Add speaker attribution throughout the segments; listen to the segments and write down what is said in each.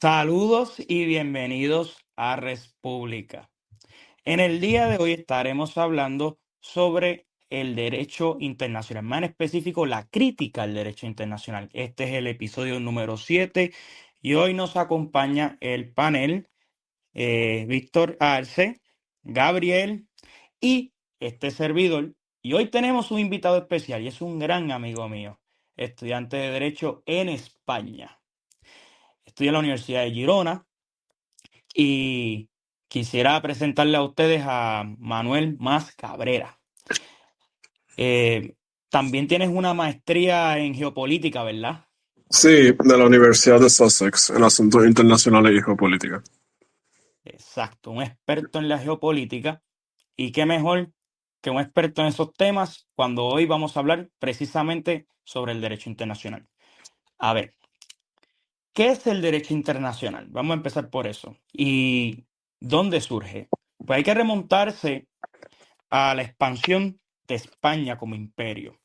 Speaker 1: Saludos y bienvenidos a República. En el día de hoy estaremos hablando sobre el derecho internacional, más en específico la crítica al derecho internacional. Este es el episodio número 7 y hoy nos acompaña el panel Víctor Arce, Gabriel y este servidor. Y hoy tenemos un invitado especial y es un gran amigo mío, estudiante de Derecho en España. Estudia en la Universidad de Girona y quisiera presentarle a ustedes a Manuel Mas Cabrera. Eh, También tienes una maestría en geopolítica, ¿verdad?
Speaker 2: Sí, de la Universidad de Sussex, en asuntos internacionales y geopolítica.
Speaker 1: Exacto, un experto en la geopolítica. Y qué mejor que un experto en esos temas cuando hoy vamos a hablar precisamente sobre el derecho internacional. A ver, ¿qué es el derecho internacional? Vamos a empezar por eso. ¿Y dónde surge? Pues hay que remontarse a la expansión de España como imperio.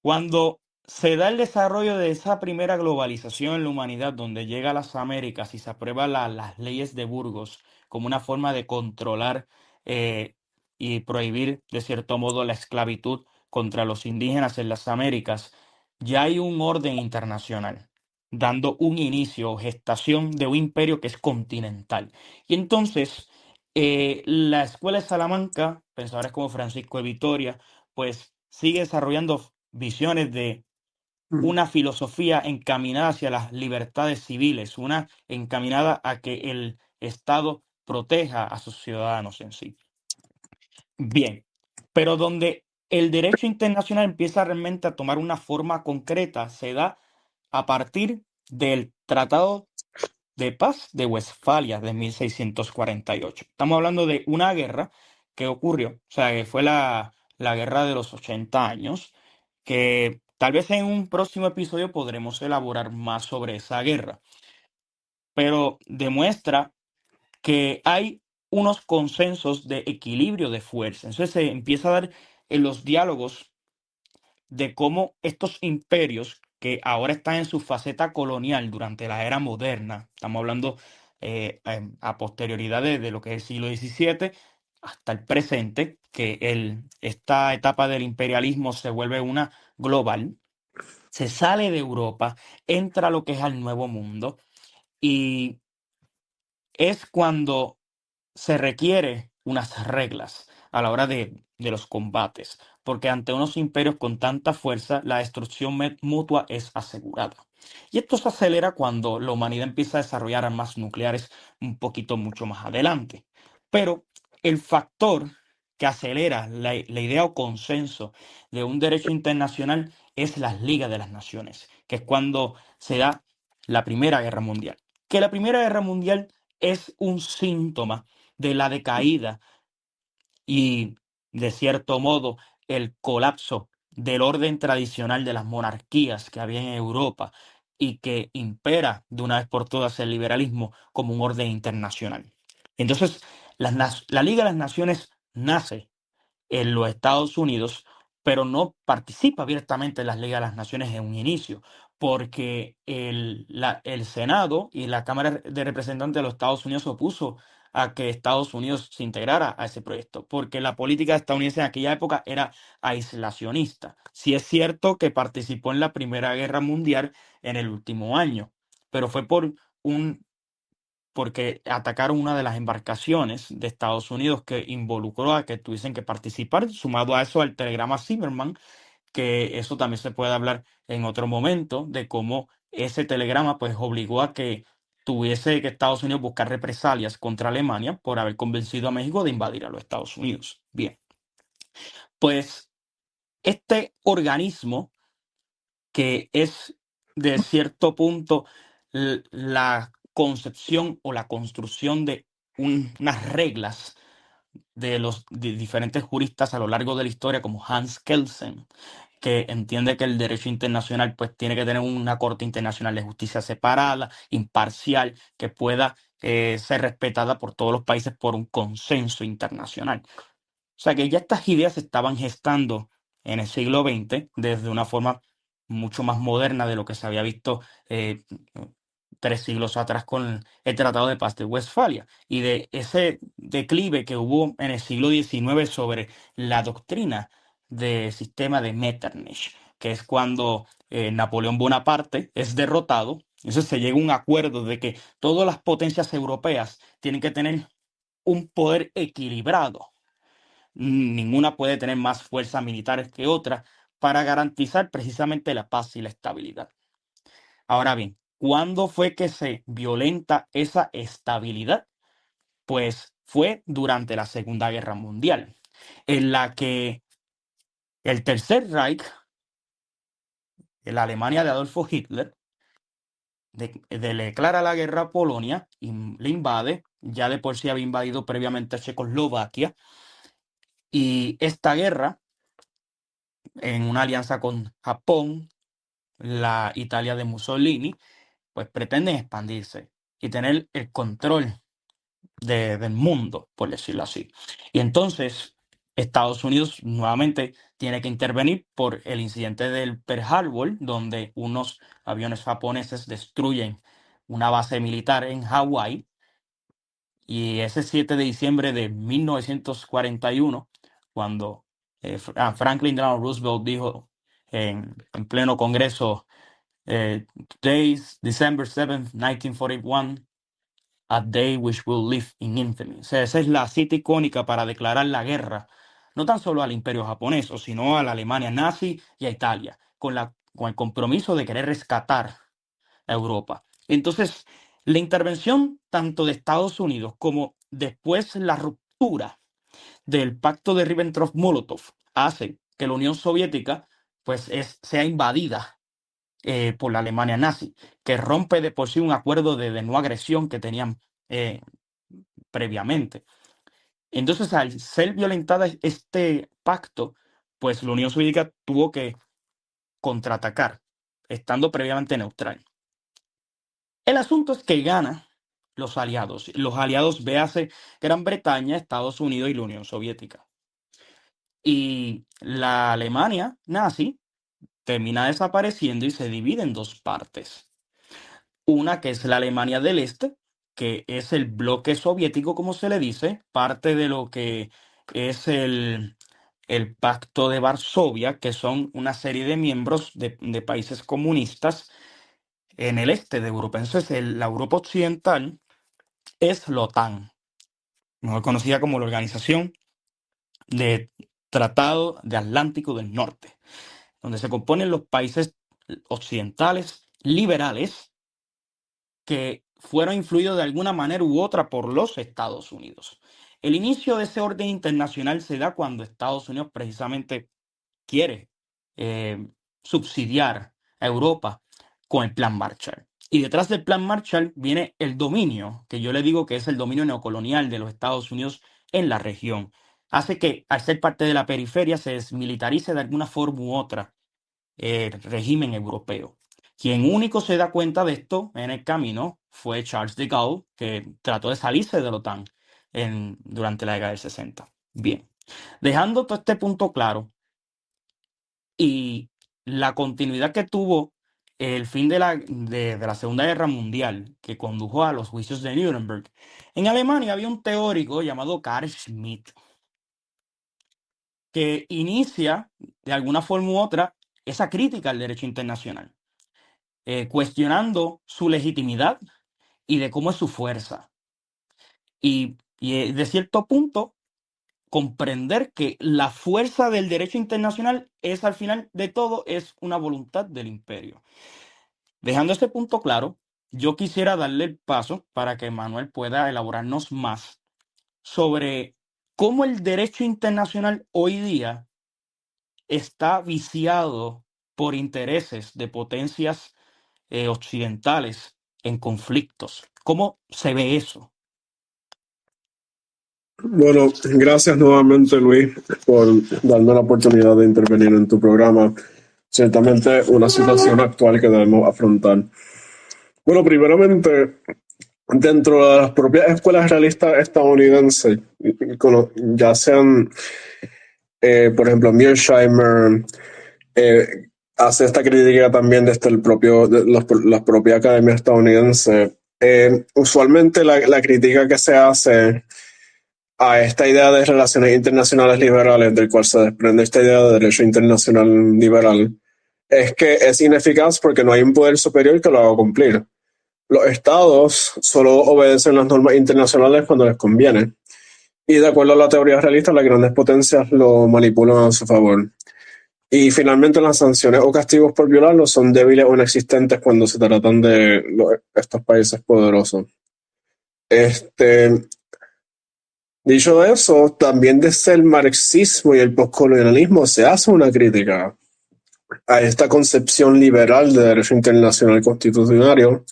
Speaker 1: Cuando se da el desarrollo de esa primera globalización en la humanidad, donde llega a las Américas y se aprueban las leyes de Burgos como una forma de controlar eh, y prohibir, de cierto modo, la esclavitud contra los indígenas en las Américas, ya hay un orden internacional, dando un inicio o gestación de un imperio que es continental. Y entonces, la Escuela de Salamanca, pensadores como Francisco de Vitoria, pues sigue desarrollando visiones de
Speaker 2: Mm.
Speaker 1: una filosofía encaminada hacia las libertades civiles, una encaminada a que el Estado proteja a sus ciudadanos en sí. Bien, pero donde el derecho internacional empieza realmente a tomar una forma concreta, se da a partir del Tratado de Paz de Westfalia de 1648. Estamos hablando de una guerra que ocurrió, o sea, que fue la guerra de los 80 años, que tal vez en un próximo episodio podremos elaborar más sobre esa guerra, pero demuestra que hay unos consensos de equilibrio de fuerza. Entonces se empieza a dar en los diálogos de cómo estos imperios que ahora están en su faceta colonial durante la era moderna, estamos hablando a posterioridad de lo que es el siglo XVII hasta el presente, que esta etapa del imperialismo se vuelve una global, se sale de Europa, entra a lo que es al Nuevo Mundo y es cuando se requiere unas reglas a la hora de los combates, porque ante unos imperios con tanta fuerza, la destrucción mutua es asegurada. Y esto se acelera cuando la humanidad empieza a desarrollar armas nucleares un poquito mucho más adelante. Pero el factor que acelera la idea o consenso de un derecho internacional es las Ligas de las Naciones, que es cuando se da la Primera Guerra Mundial. Que la Primera Guerra Mundial es un síntoma de la decaída y, de cierto modo, el colapso del orden tradicional de las monarquías que había en Europa y que impera de una vez por todas el liberalismo como un orden internacional. Entonces, la Liga de las Naciones nace en los Estados Unidos, pero no participa abiertamente en las Ligas de las Naciones en un inicio, porque el Senado y la Cámara de Representantes de los Estados Unidos se opuso a que Estados Unidos se integrara a ese proyecto, porque la política estadounidense en aquella época era aislacionista. Sí es cierto que participó en la Primera Guerra Mundial en el último año, pero fue porque atacaron una de las embarcaciones de Estados Unidos que involucró a que tuviesen que participar, sumado a eso al telegrama Zimmerman, que eso también se puede hablar en otro momento, de cómo ese telegrama pues obligó a que tuviese que Estados Unidos buscar represalias contra Alemania por haber convencido a México de invadir a los Estados Unidos. Bien, pues este organismo que es de cierto punto la concepción o la construcción de unas reglas de los diferentes juristas a lo largo de la historia, como Hans Kelsen, que entiende que el derecho internacional pues tiene que tener una Corte Internacional de Justicia separada, imparcial, que pueda ser respetada por todos los países por un consenso internacional. O sea que ya estas ideas se estaban gestando en el siglo XX desde una forma mucho más moderna de lo que se había visto 3 siglos atrás con el Tratado de Paz de Westfalia y de ese declive que hubo en el siglo XIX sobre la doctrina del sistema de Metternich, que es cuando Napoleón Bonaparte es derrotado. Entonces se llega a un acuerdo de que todas las potencias europeas tienen que tener un poder equilibrado. Ninguna puede tener más fuerzas militares que otra para garantizar precisamente la paz y la estabilidad. Ahora bien, ¿cuándo fue que se violenta esa estabilidad? Pues fue durante la Segunda Guerra Mundial, en la que el Tercer Reich, en la Alemania de Adolfo Hitler, le declara la guerra a Polonia y le invade. Ya de por sí había invadido previamente a Checoslovaquia. Y esta guerra, en una alianza con Japón, la Italia de Mussolini, pues pretenden expandirse y tener el control del mundo, por decirlo así. Y entonces Estados Unidos nuevamente tiene que intervenir por el incidente del Pearl Harbor, donde unos aviones japoneses destruyen una base militar en Hawái. Y ese 7 de diciembre de 1941, cuando Franklin Delano Roosevelt dijo en pleno Congreso, Today is December 7th, 1941, a day which will live in infamy. O sea, esa es la cita icónica para declarar la guerra, no tan solo al imperio japonés, sino a la Alemania nazi y a Italia, con el compromiso de querer rescatar a Europa. Entonces, la intervención tanto de Estados Unidos como después la ruptura del pacto de Ribbentrop-Molotov hace que la Unión Soviética pues sea invadida por la Alemania nazi, que rompe de por sí un acuerdo de no agresión que tenían eh, previamente. Entonces, al ser violentada este pacto, pues la Unión Soviética tuvo que contraatacar, estando previamente neutral. El asunto es que gana los aliados. Los aliados, véase Gran Bretaña, Estados Unidos y la Unión Soviética. Y la Alemania nazi termina desapareciendo y se divide en dos partes. Una que es la Alemania del Este, que es el bloque soviético, como se le dice, parte de lo que es el Pacto de Varsovia, que son una serie de miembros de países comunistas en el este de Europa. Entonces, la Europa occidental es la OTAN, mejor conocida como la Organización de Tratado de Atlántico del Norte, donde se componen los países occidentales liberales que fueron influidos de alguna manera u otra por los Estados Unidos. El inicio de ese orden internacional se da cuando Estados Unidos precisamente quiere eh, subsidiar a Europa con el Plan Marshall. Y detrás del Plan Marshall viene el dominio, que yo le digo que es el dominio neocolonial de los Estados Unidos en la región. Hace que, al ser parte de la periferia, se desmilitarice de alguna forma u otra el régimen europeo. Quien único se da cuenta de esto en el camino fue Charles de Gaulle, que trató de salirse de la OTAN durante la década del 60. Bien, dejando todo este punto claro y la continuidad que tuvo el fin de la Segunda Guerra Mundial, que condujo a los juicios de Nuremberg, en Alemania había un teórico llamado Carl Schmitt, que inicia de alguna forma u otra esa crítica al derecho internacional, cuestionando su legitimidad y de cómo es su fuerza. Y de cierto punto, comprender que la fuerza del derecho internacional es, al final de todo, es una voluntad del imperio. Dejando este punto claro, yo quisiera darle el paso para que Manuel pueda elaborarnos más sobre cómo el derecho internacional hoy día está viciado por intereses de potencias occidentales en conflictos. ¿Cómo se ve eso?
Speaker 2: Bueno, gracias nuevamente, Luis, por darme la oportunidad de intervenir en tu programa. Ciertamente una situación actual que debemos afrontar. Bueno, primeramente, dentro de las propias escuelas realistas estadounidenses, ya sean, por ejemplo, Mearsheimer, hace esta crítica también desde la propia academia estadounidense. Usualmente la crítica que se hace a esta idea de relaciones internacionales liberales, del cual se desprende esta idea de derecho internacional liberal, es que es ineficaz porque no hay un poder superior que lo haga cumplir. Los estados solo obedecen las normas internacionales cuando les conviene. Y de acuerdo a la teoría realista, las grandes potencias lo manipulan a su favor. Y finalmente las sanciones o castigos por violarlo son débiles o inexistentes cuando se tratan de estos países poderosos. Este, dicho eso, también desde el marxismo y el postcolonialismo se hace una crítica a esta concepción liberal de derecho internacional constitucionario,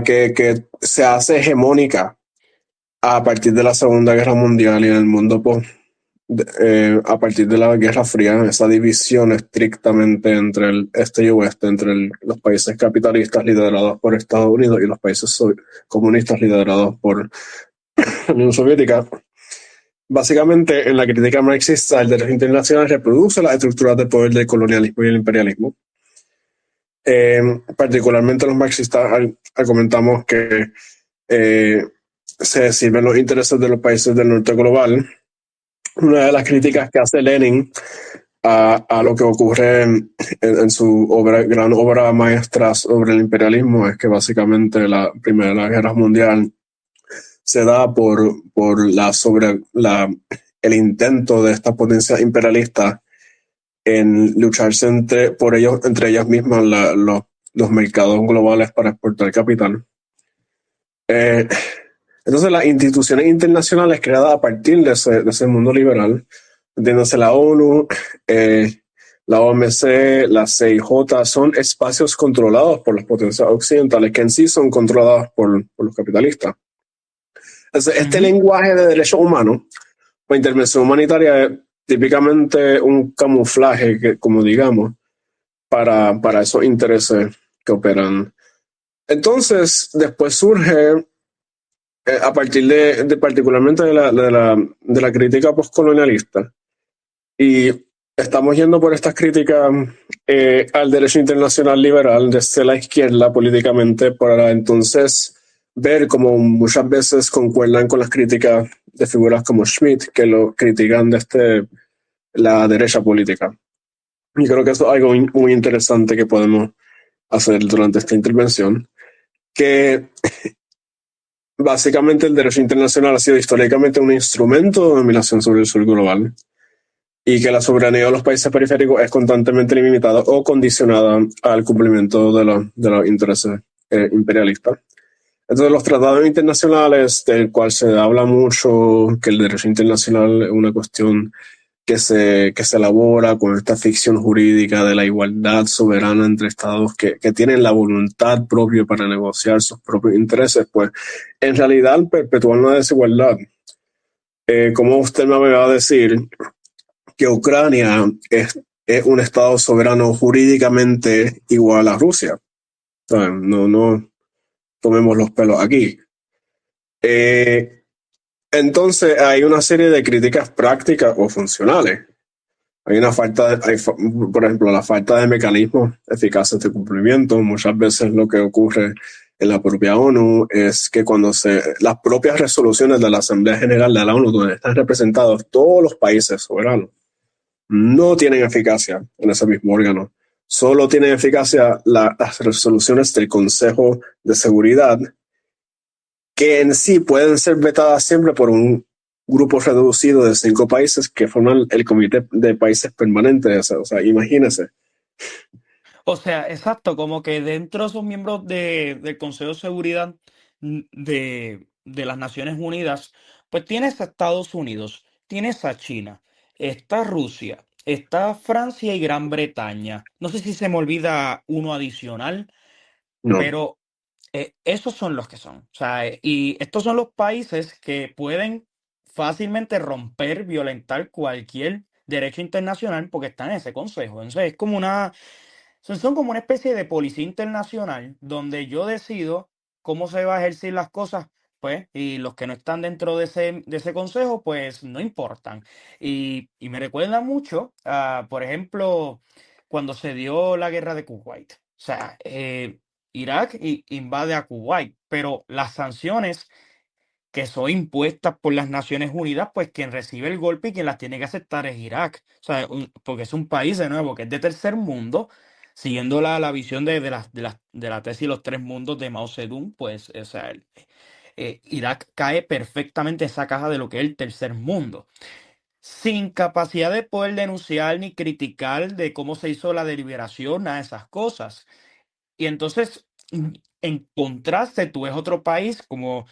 Speaker 2: que se hace hegemónica a partir de la Segunda Guerra Mundial y en el mundo a partir de la Guerra Fría, esa división estrictamente entre el este y oeste, entre los países capitalistas liderados por Estados Unidos y los países comunistas liderados por la Unión Soviética. Básicamente, en la crítica marxista, el derecho internacional reproduce las estructuras de poder del colonialismo y el imperialismo. Particularmente los marxistas argumentamos que se sirven los intereses de los países del norte global. Una de las críticas que hace Lenin a lo que ocurre en su gran obra maestra sobre el imperialismo es que básicamente la Primera Guerra Mundial se da el intento de estas potencias imperialistas en lucharse entre ellas mismas los mercados globales para exportar capital. Eh, entonces las instituciones internacionales creadas a partir de ese mundo liberal, entiéndase la ONU, la OMC, la CIJ, son espacios controlados por las potencias occidentales que en sí son controladas por los capitalistas. Entonces, este
Speaker 1: Ujú.
Speaker 2: lenguaje de derechos humanos o intervención humanitaria es típicamente un camuflaje, como digamos, para esos intereses que operan. Entonces, después surge, a partir particularmente de la crítica postcolonialista, y estamos yendo por estas críticas al derecho internacional liberal desde la izquierda políticamente, para entonces ver cómo muchas veces concuerdan con las críticas de figuras como Schmidt, que lo critican desde la derecha política. Y creo que eso es algo muy interesante que podemos hacer durante esta intervención, que básicamente el derecho internacional ha sido históricamente un instrumento de dominación sobre el sur global y que la soberanía de los países periféricos es constantemente limitada o condicionada al cumplimiento de los intereses imperialistas. Entonces, los tratados internacionales, del cual se habla mucho, que el derecho internacional es una cuestión que se elabora con esta ficción jurídica de la igualdad soberana entre estados que tienen la voluntad propia para negociar sus propios intereses, pues en realidad perpetúan la desigualdad. Como usted me va a decir que Ucrania es un estado soberano jurídicamente igual a Rusia? No, no tomemos los pelos aquí. Eh, entonces hay una serie de críticas prácticas o funcionales. Hay una por ejemplo, la falta de mecanismos eficaces de cumplimiento. Muchas veces lo que ocurre en la propia ONU es que cuando las propias resoluciones de la Asamblea General de la ONU, donde están representados todos los países soberanos, no tienen eficacia en ese mismo órgano. Solo tienen eficacia las resoluciones del Consejo de Seguridad, que en sí pueden ser vetadas siempre por un grupo reducido de 5 países que forman el Comité de Países Permanentes. O sea, imagínense.
Speaker 1: O sea, exacto, como que dentro de esos miembros del Consejo de Seguridad de las Naciones Unidas, pues tienes a Estados Unidos, tienes a China, está Rusia, está Francia y Gran Bretaña. No sé si se me olvida uno adicional,
Speaker 2: No,
Speaker 1: pero esos son los que son. O sea, y estos son los países que pueden fácilmente romper, violentar cualquier derecho internacional porque están en ese consejo. Entonces, es como son como una especie de policía internacional donde yo decido cómo se va a ejercer las cosas, pues, y los que no están dentro de ese consejo, pues no importan. Y me recuerda mucho a, por ejemplo, cuando se dio la guerra de Kuwait. O sea, Irak invade a Kuwait, pero las sanciones que son impuestas por las Naciones Unidas, pues quien recibe el golpe y quien las tiene que aceptar es Irak. O sea, porque es un país, de nuevo, que es de tercer mundo, siguiendo la visión de la tesis los tres mundos de Mao Zedong, pues, o sea, Irak cae perfectamente en esa caja de lo que es el tercer mundo, sin capacidad de poder denunciar ni criticar de cómo se hizo la deliberación, nada de esas cosas. Y entonces, en contraste, tú ves otro país como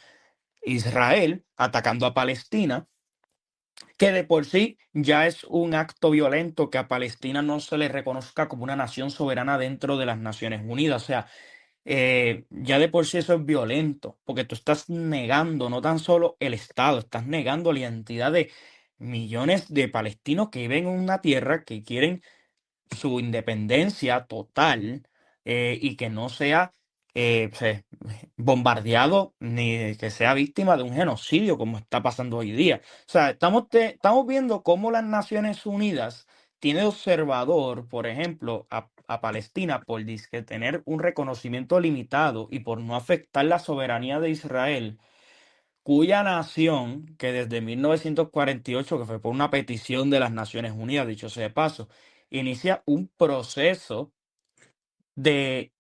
Speaker 1: Israel atacando a Palestina, que de por sí ya es un acto violento que a Palestina no se le reconozca como una nación soberana dentro de las Naciones Unidas. O sea, ya de por sí eso es violento, porque tú estás negando no tan solo el Estado, estás negando la identidad de millones de palestinos que viven en una tierra que quieren su independencia total, y que no sea bombardeado ni que sea víctima de un genocidio como está pasando hoy día. O sea, estamos viendo cómo las Naciones Unidas tiene de observador, por ejemplo, a Palestina por dizque tener un reconocimiento limitado y por no afectar la soberanía de Israel, cuya nación, que desde 1948, que fue por una petición de las Naciones Unidas, dicho sea de paso, inicia un proceso de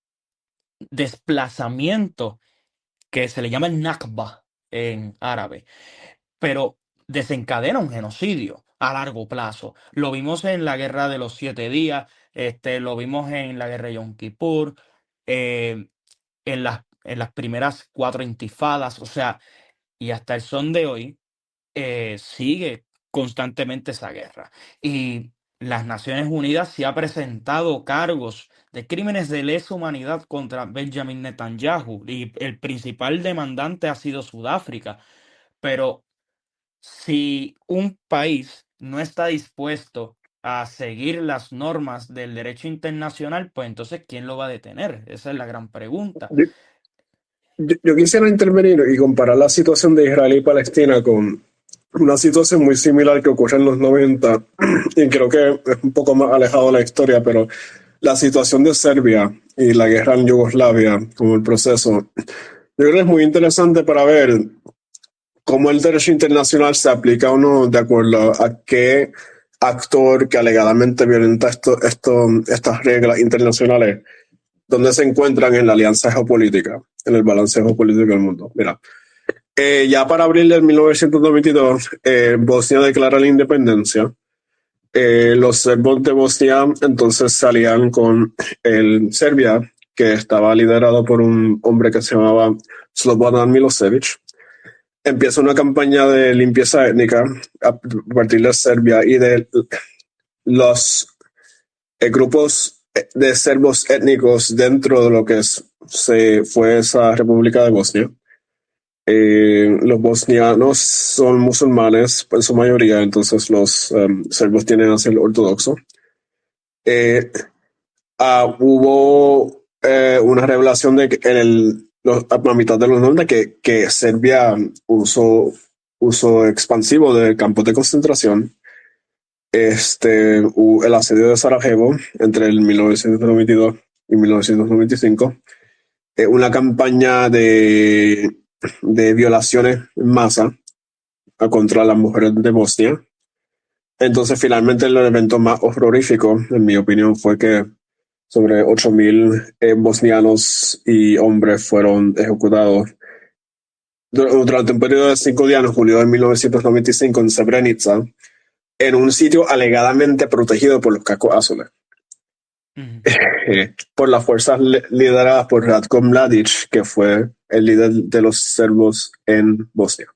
Speaker 1: desplazamiento que se le llama el Nakba en árabe, pero desencadena un genocidio a largo plazo. Lo vimos en la Guerra de los Siete Días, lo vimos en la Guerra de Yom Kippur, eh, en las primeras cuatro intifadas, o sea, y hasta el son de hoy sigue constantemente esa guerra. Y las Naciones Unidas sí ha presentado cargos de crímenes de lesa humanidad contra Benjamin Netanyahu y el principal demandante ha sido Sudáfrica. Pero si un país no está dispuesto a seguir las normas del derecho internacional, pues entonces ¿quién lo va a detener? Esa es la gran pregunta.
Speaker 2: Yo, yo quisiera intervenir y comparar la situación de Israel y Palestina con una situación muy similar que ocurre en los 90 y creo que es un poco más alejado de la historia, pero la situación de Serbia y la guerra en Yugoslavia, como el proceso, yo creo que es muy interesante para ver cómo el derecho internacional se aplica o no de acuerdo a qué actor que alegadamente violenta estas reglas internacionales, donde se encuentran en la alianza geopolítica, en el balance geopolítico del mundo. Mira, ya para abril de 1992, Bosnia declara la independencia. Los serbos de Bosnia entonces salían con el Serbia, que estaba liderado por un hombre que se llamaba Slobodan Milosevic. Empieza una campaña de limpieza étnica a partir de Serbia y de los grupos de serbos étnicos dentro de lo que se fue esa República de Bosnia. Los bosnianos son musulmanes en su mayoría, entonces los serbos tienen a ser ortodoxo. Hubo una revelación de que a mitad de los 90 que Serbia usó uso expansivo de campos de concentración. El asedio de Sarajevo entre el 1992 y 1995, una campaña de violaciones en masa contra las mujeres de Bosnia. Entonces, finalmente, el evento más horrorífico, en mi opinión, fue que sobre 8.000 bosnianos y hombres fueron ejecutados durante un periodo de 5 días en julio de 1995 en Srebrenica, en un sitio alegadamente protegido por los cascos azules, por las fuerzas lideradas por Ratko Mladic, que fue el líder de los serbos en Bosnia.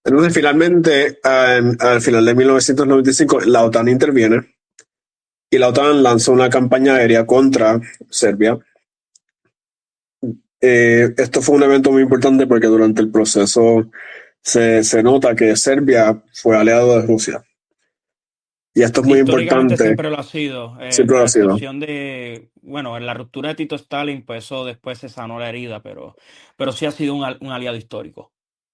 Speaker 2: Entonces, finalmente, al final de 1995, la OTAN interviene y la OTAN lanzó una campaña aérea contra Serbia. Esto fue un evento muy importante porque durante el proceso se nota que Serbia fue aliado de Rusia. Y esto es muy
Speaker 1: Históricamente
Speaker 2: importante,
Speaker 1: siempre lo ha sido,
Speaker 2: siempre lo ha
Speaker 1: a
Speaker 2: sido.
Speaker 1: excepción de, bueno, en la ruptura de Tito Stalin, pues eso después se sanó la herida, pero sí ha sido un aliado histórico.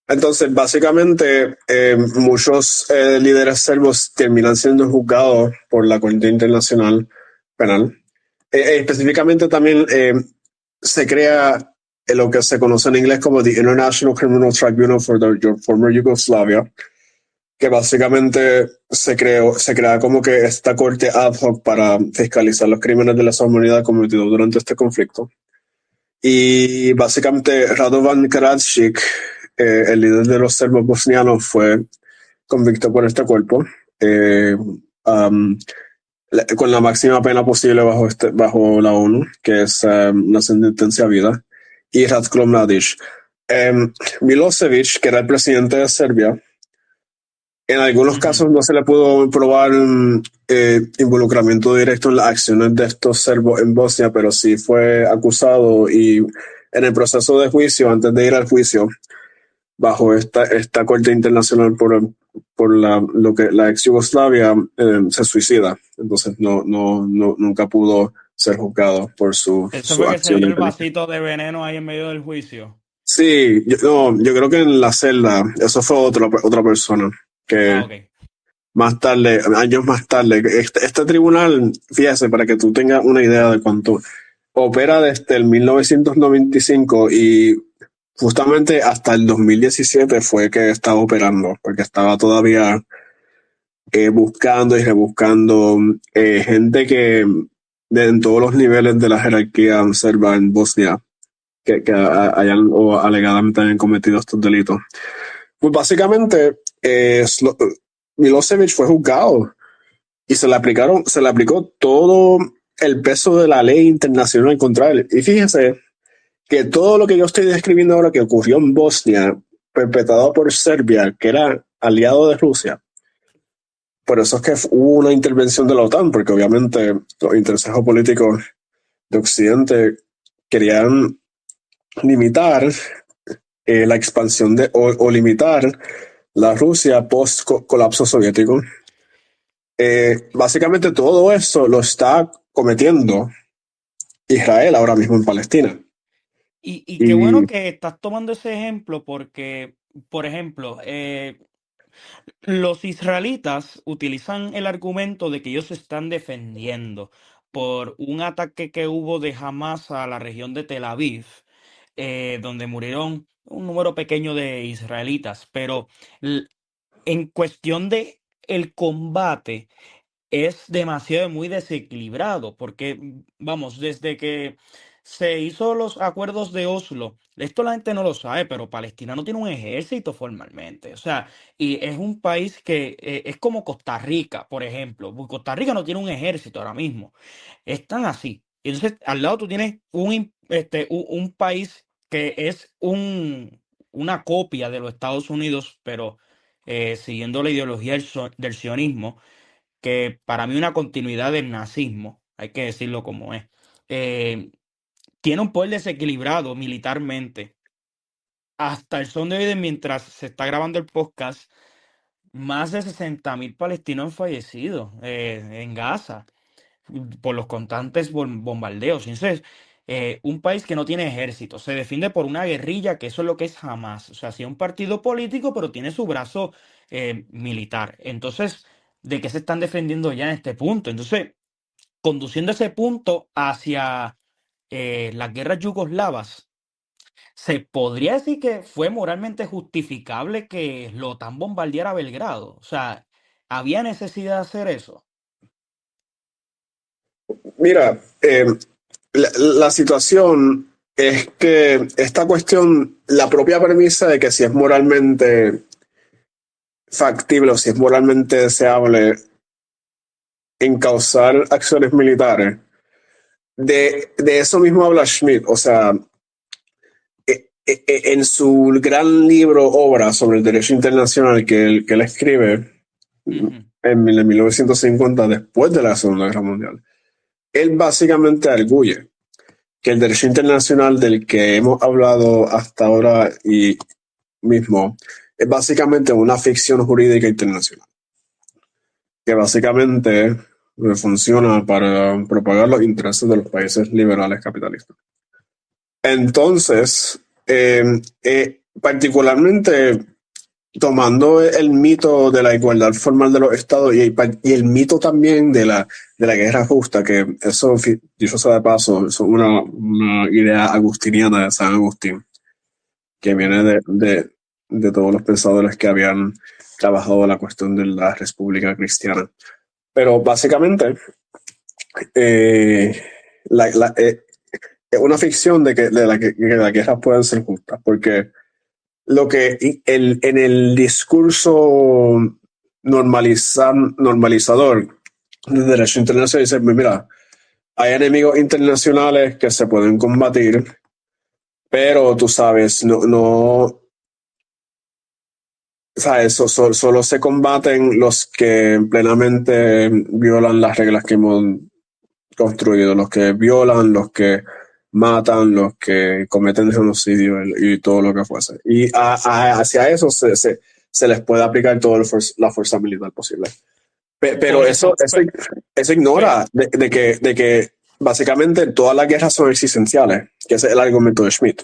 Speaker 2: Entonces, básicamente, muchos líderes serbos terminan siendo juzgados por la Corte Internacional penal. Específicamente también se crea lo que se conoce en inglés como the International Criminal Tribunal for the former Yugoslavia, que básicamente se crea como que esta corte ad hoc para fiscalizar los crímenes de lesa humanidad cometidos durante este conflicto. Y básicamente Radovan Karadzic, el líder de los serbos bosnianos, fue convicto por este cuerpo con la máxima pena posible bajo la ONU, que es una sentencia a vida, y Ratko Mladic. Milosevic, que era el presidente de Serbia, en algunos casos no se le pudo probar involucramiento directo en las acciones de estos serbos en Bosnia, pero sí fue acusado y en el proceso de juicio, antes de ir al juicio, bajo esta corte internacional por la ex Yugoslavia, se suicida. Entonces nunca pudo ser juzgado por
Speaker 1: Eso
Speaker 2: su
Speaker 1: fue que se dio
Speaker 2: acción
Speaker 1: el
Speaker 2: delictiva.
Speaker 1: vasito de veneno ahí en medio del juicio.
Speaker 2: Sí, yo creo que en la celda, eso fue otra persona
Speaker 1: Ah,
Speaker 2: que
Speaker 1: ok.
Speaker 2: más tarde, años más tarde, este tribunal, fíjese, para que tú tengas una idea de cuánto opera desde el 1995 y justamente hasta el 2017 fue que estaba operando, porque estaba todavía buscando y rebuscando gente que en todos los niveles de la jerarquía serba en Bosnia que hayan o alegadamente hayan cometido estos delitos. Pues básicamente Milosevic fue juzgado y se le aplicó todo el peso de la ley internacional contra él. Y fíjese que todo lo que yo estoy describiendo ahora que ocurrió en Bosnia, perpetrado por Serbia, que era aliado de Rusia, por eso es que hubo una intervención de la OTAN, porque obviamente los intereses políticos de Occidente querían limitar la expansión o limitar la Rusia post colapso soviético. Básicamente todo eso lo está cometiendo Israel ahora mismo en Palestina.
Speaker 1: Y qué bueno
Speaker 2: Y
Speaker 1: que estás tomando ese ejemplo porque, por ejemplo, los israelitas utilizan el argumento de que ellos se están defendiendo por un ataque que hubo de Hamas a la región de Tel Aviv, donde murieron un número pequeño de israelitas, pero l- en cuestión de el combate es demasiado muy desequilibrado, porque, vamos, desde que se hizo los acuerdos de Oslo, esto la gente no lo sabe, pero Palestina no tiene un ejército formalmente, o sea, y es un país que es como Costa Rica, por ejemplo. Costa Rica no tiene un ejército ahora mismo, están así. Y entonces, al lado tú tienes un país que es una copia de los Estados Unidos, pero siguiendo la ideología del sionismo, que para mí una continuidad del nazismo, hay que decirlo como es. eh, Tiene un poder desequilibrado militarmente. Hasta el son de hoy, mientras se está grabando el podcast, más de 60.000 palestinos han fallecido en Gaza por los constantes bombardeos. Entonces, un país que no tiene ejército, se defiende por una guerrilla, que eso es lo que es Hamas. O sea, sí, un partido político, pero tiene su brazo militar. Entonces, ¿de qué se están defendiendo ya en este punto? Entonces, conduciendo ese punto hacia las guerras yugoslavas, ¿se podría decir que fue moralmente justificable que la OTAN bombardeara Belgrado? O sea, ¿había necesidad de hacer eso?
Speaker 2: mira, la situación es que esta cuestión, la propia premisa de que si es moralmente factible o si es moralmente deseable encauzar acciones militares, de eso mismo habla Schmidt. O sea, en su gran libro, obra sobre el derecho internacional que él escribe
Speaker 1: Ujú,
Speaker 2: en 1950, después de la Segunda Guerra Mundial, él básicamente arguye que el derecho internacional del que hemos hablado hasta ahora y mismo es básicamente una ficción jurídica internacional, que básicamente funciona para propagar los intereses de los países liberales capitalistas. Entonces, particularmente tomando el mito de la igualdad formal de los estados y el mito también de la guerra justa, que eso, dicho sea de paso, es una idea agustiniana de San Agustín, que viene
Speaker 1: Ujú.
Speaker 2: de todos los pensadores que habían trabajado la cuestión de la República Cristiana. Pero básicamente, eh, la, la- eh, es una ficción que las guerras pueden ser justas, porque en el discurso normalizador del derecho internacional dice, mira, hay enemigos internacionales que se pueden combatir, pero tú sabes, no, sabes, solo se combaten los que plenamente violan las reglas que hemos construido, los que violan, los que matan, los que cometen genocidio y todo lo que fuese. Y hacia eso se les puede aplicar toda la fuerza militar posible. Pero
Speaker 1: Por eso,
Speaker 2: eso
Speaker 1: pe-
Speaker 2: ignora de que básicamente todas las guerras son existenciales, que ese es el argumento de Schmidt.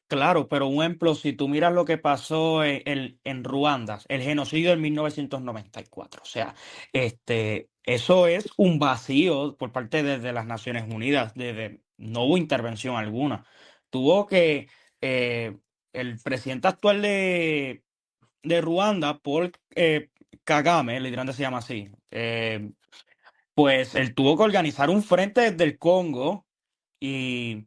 Speaker 1: claro, pero un ejemplo, si tú miras lo que pasó en Ruanda, el genocidio en 1994, o sea, eso es un vacío por parte de las Naciones Unidas, no hubo intervención alguna. Tuvo que eh, el presidente actual de Ruanda, Paul Kagame, literalmente se llama así, pues él tuvo que organizar un frente desde el Congo y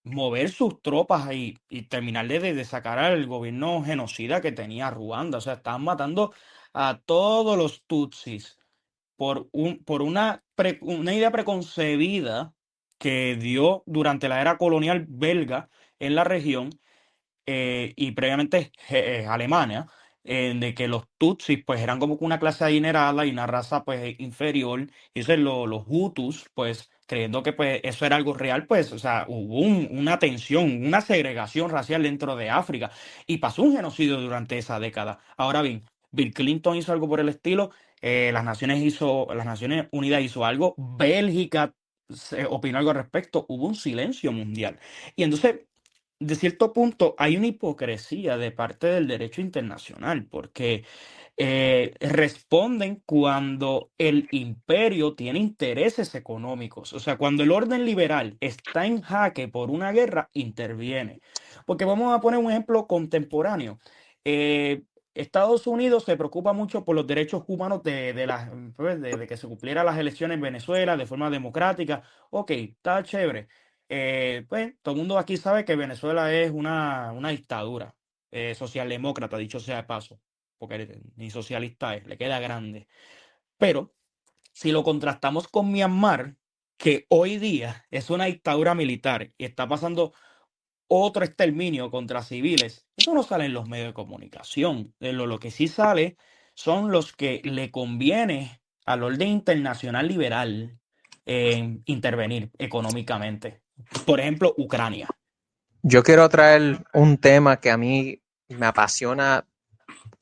Speaker 1: mover sus tropas y terminar de sacar al gobierno genocida que tenía Ruanda. O sea, estaban matando a todos los tutsis por una idea preconcebida que dio durante la era colonial belga en la región y previamente Alemania, de que los Tutsis pues eran como que una clase adinerada y una raza pues inferior, y eso es los Hutus, pues creyendo que pues eso era algo real, pues, o sea, hubo una tensión, una segregación racial dentro de África, y pasó un genocidio durante esa década. Ahora bien, Bill Clinton hizo algo por el estilo, las Naciones Unidas hizo algo, Bélgica opinó algo al respecto, hubo un silencio mundial. Y entonces de cierto punto hay una hipocresía de parte del derecho internacional, porque responden cuando el imperio tiene intereses económicos. O sea, cuando el orden liberal está en jaque por una guerra, interviene. Porque vamos a poner un ejemplo contemporáneo. Eh, Estados Unidos se preocupa mucho por los derechos humanos pues, de que se cumplieran las elecciones en Venezuela de forma democrática. Ok, está chévere. Pues todo el mundo aquí sabe que Venezuela es una dictadura socialdemócrata, dicho sea de paso, porque ni socialista es, le queda grande. Pero si lo contrastamos con Myanmar, que hoy día es una dictadura militar y está pasando otro exterminio contra civiles, eso no sale en los medios de comunicación. Lo que sí sale son los que le conviene al orden internacional liberal intervenir económicamente. Por ejemplo, Ucrania.
Speaker 3: Yo quiero traer un tema que a mí me apasiona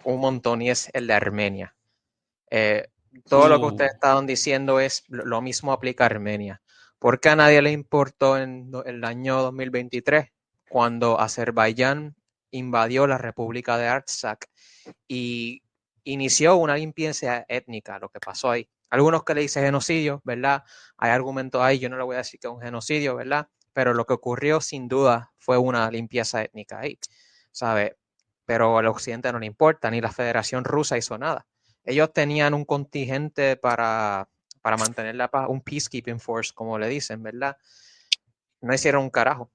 Speaker 3: un montón y es el de Armenia. Eh, Todo lo que
Speaker 1: Uh,
Speaker 3: ustedes estaban diciendo es lo mismo aplica a Armenia. ¿Por qué a nadie le importó en el año 2023 cuando Azerbaiyán invadió la República de Artsakh y inició una limpieza étnica, lo que pasó ahí? Algunos que le dicen genocidio, ¿verdad? Hay argumentos ahí, yo no le voy a decir que es un genocidio, ¿verdad? Pero lo que ocurrió sin duda fue una limpieza étnica ahí, ¿sabe? Pero al occidente no le importa, ni la Federación Rusa hizo nada. Ellos tenían un contingente para mantener la paz, un peacekeeping force, como le dicen, ¿verdad? No hicieron un carajo.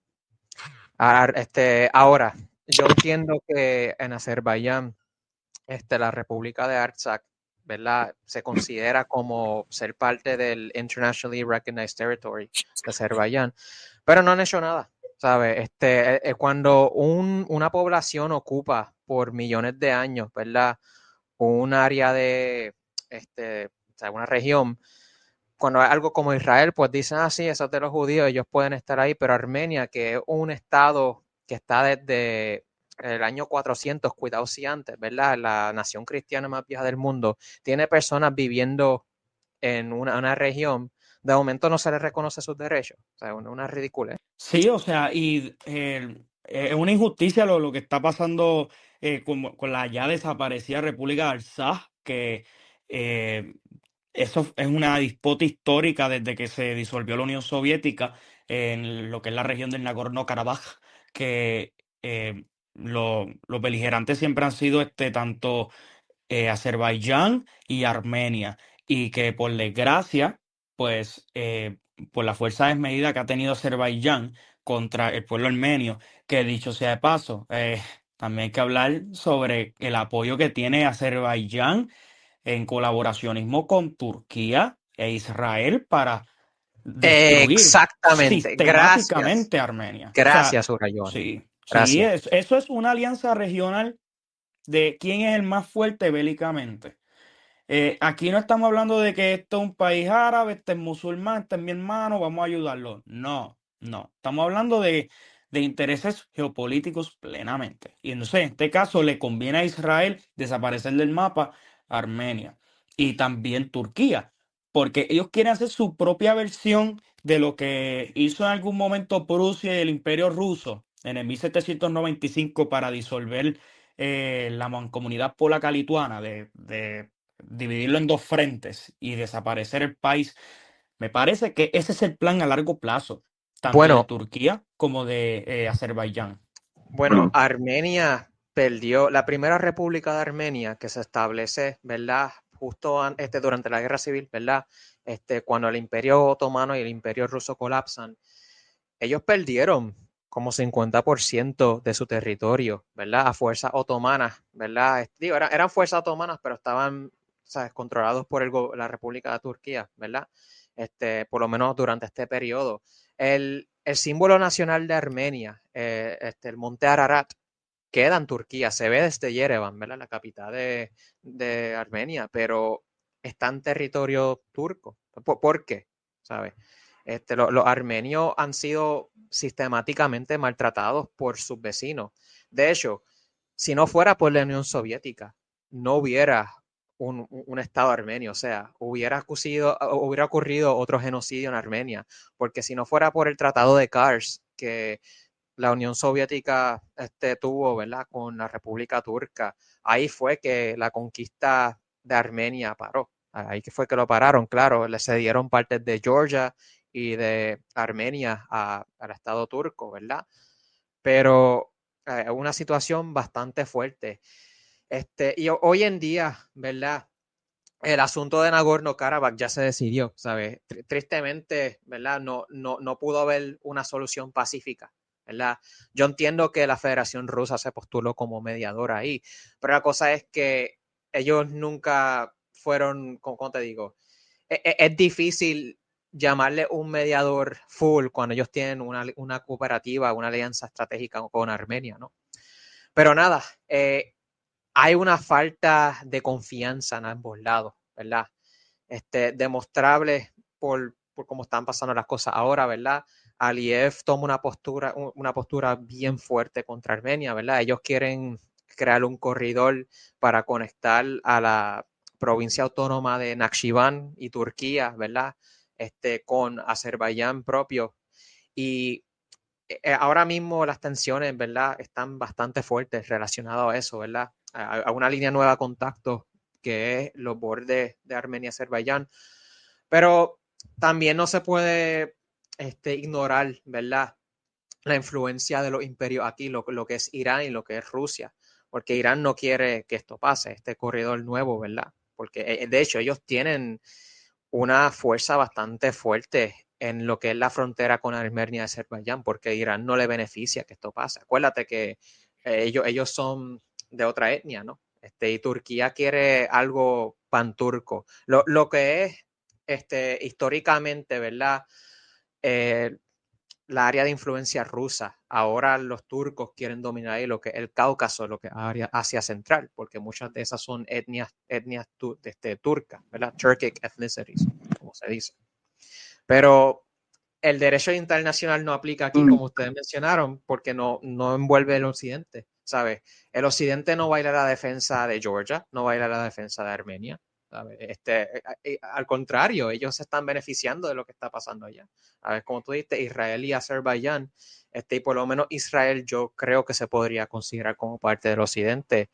Speaker 3: Ahora, yo entiendo que en Azerbaiyán, la República de Artsakh, ¿verdad? Se considera como ser parte del Internationally Recognized Territory de Azerbaiyán, pero no han hecho nada, ¿sabes? Cuando una población ocupa por millones de años, ¿verdad? Un área o sea, una región, cuando hay algo como Israel, pues dicen, ah, sí, eso es de los judíos, ellos pueden estar ahí, pero Armenia, que es un estado que está desde el año 400, cuidado si antes, ¿verdad? La nación cristiana más vieja del mundo, tiene personas viviendo en una región, de momento no se les reconoce sus derechos, o sea, una ridícula.
Speaker 1: sí, o sea, y es una injusticia lo que está pasando con la ya desaparecida República de Artsaj, que eh, eso es una disputa histórica desde que se disolvió la Unión Soviética en lo que es la región del Nagorno-Karabaj, que los beligerantes siempre han sido tanto Azerbaiyán y Armenia, y que por desgracia, pues por la fuerza desmedida que ha tenido Azerbaiyán contra el pueblo armenio, que dicho sea de paso, también hay que hablar sobre el apoyo que tiene Azerbaiyán en colaboracionismo con Turquía e Israel para destruir
Speaker 3: Exactamente. Gracias.
Speaker 1: sistemáticamente a Armenia. O sea,
Speaker 3: Gracias, Urayon.
Speaker 1: sí, sí,
Speaker 3: Gracias.
Speaker 1: eso es una alianza regional de quién es el más fuerte bélicamente. Aquí no estamos hablando de que esto es un país árabe, este es musulmán, este es mi hermano, vamos a ayudarlo. No, no. Estamos hablando de intereses geopolíticos plenamente. Y entonces, en este caso, le conviene a Israel desaparecer del mapa a Armenia y también Turquía, porque ellos quieren hacer su propia versión de lo que hizo en algún momento Prusia y el Imperio Ruso en el 1795 para disolver la mancomunidad polaca-lituana de dividirlo en dos frentes y desaparecer el país. Me parece que ese es el plan a largo plazo, tanto de
Speaker 3: Bueno,
Speaker 1: Turquía como de Azerbaiyán.
Speaker 3: Bueno,
Speaker 2: Bueno,
Speaker 3: Armenia perdió la primera república de Armenia que se establece, ¿verdad? Justo durante la guerra civil, ¿verdad? Cuando el Imperio Otomano y el Imperio Ruso colapsan, ellos perdieron como 50% de su territorio, ¿verdad? A fuerzas otomanas, ¿verdad? Digo, eran fuerzas otomanas, pero estaban, ¿sabes? Controlados por la República de Turquía, ¿verdad? Por lo menos durante este periodo. El símbolo nacional de Armenia, el monte Ararat, queda en Turquía, se ve desde Yerevan, ¿verdad? La capital de Armenia, pero está en territorio turco. ¿Por qué? ¿Sabes? Los armenios han sido sistemáticamente maltratados por sus vecinos. De hecho, si no fuera por la Unión Soviética, no hubiera un Estado armenio, o sea, hubiera ocurrido otro genocidio en Armenia, porque si no fuera por el Tratado de Kars, que la Unión Soviética tuvo, ¿verdad? Con la República Turca, ahí fue que la conquista de Armenia paró. Ahí que fue que lo pararon, claro, le cedieron partes de Georgia y de Armenia al Estado turco, ¿verdad? Pero una situación bastante fuerte. Y hoy en día, ¿verdad? El asunto de Nagorno-Karabaj ya se decidió, ¿sabes? Tristemente, ¿verdad? No pudo haber una solución pacífica, ¿verdad? Yo entiendo que la Federación Rusa se postuló como mediadora ahí, pero la cosa es que ellos nunca fueron, ¿cómo te digo? Es difícil llamarle un mediador full cuando ellos tienen una cooperativa, una alianza estratégica con Armenia, ¿no? Pero nada, hay una falta de confianza en ambos lados, ¿verdad? Demostrable por cómo están pasando las cosas ahora, ¿verdad? Aliyev toma una postura bien fuerte contra Armenia, ¿verdad? Ellos quieren crear un corredor para conectar a la provincia autónoma de Nakhchivan y Turquía, ¿verdad? Con Azerbaiyán propio. Y ahora mismo las tensiones, ¿verdad? Están bastante fuertes relacionadas a eso, ¿verdad? A una línea nueva de contacto que es los bordes de Armenia y Azerbaiyán. Pero también no se puede ignorar, ¿verdad? La influencia de los imperios aquí, lo que es Irán y lo que es Rusia, porque Irán no quiere que esto pase, este corredor nuevo, ¿verdad? Porque de hecho ellos tienen una fuerza bastante fuerte en lo que es la frontera con Armenia y Azerbaiyán, porque a Irán no le beneficia que esto pase. Acuérdate que ellos son de otra etnia, ¿no? Y Turquía quiere algo panturco. Lo que es históricamente, ¿verdad? Eh, la área de influencia rusa. Ahora los turcos quieren dominar ahí lo que es el Cáucaso, lo que es Asia Central, porque muchas de esas son etnias turcas, ¿verdad? Turkic ethnicities, como se dice. Pero el derecho internacional no aplica aquí, como ustedes mencionaron, porque no envuelve el occidente, ¿sabes? El occidente no va a ir a la defensa de Georgia, no va a ir a la defensa de Armenia, ¿sabes? Al contrario, ellos se están beneficiando de lo que está pasando allá. A ver, como tú dijiste, Israel y Azerbaiyán, y por lo menos Israel yo creo que se podría considerar como parte del occidente.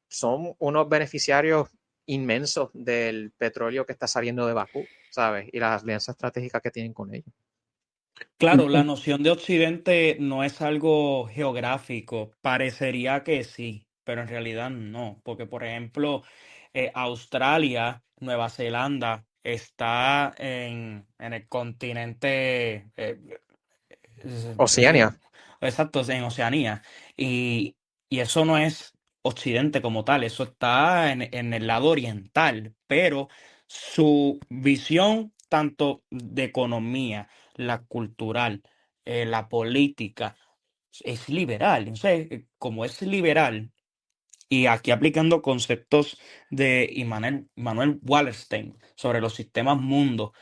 Speaker 3: Son unos beneficiarios inmensos del petróleo que está saliendo de Bakú, ¿sabes? Y las alianzas estratégicas que tienen con ellos.
Speaker 1: Claro, la noción de Occidente no es algo geográfico. Parecería que sí, pero en realidad no. Porque, por ejemplo, Australia, Nueva Zelanda, está en el continente,
Speaker 3: Oceania.
Speaker 1: exacto, en Oceanía. Y, y eso no es Occidente como tal, eso está en el lado oriental, pero su visión tanto de economía, la cultural, la política, es liberal. Entonces, como es liberal, y aquí aplicando conceptos de Immanuel Wallerstein sobre los sistemas mundos,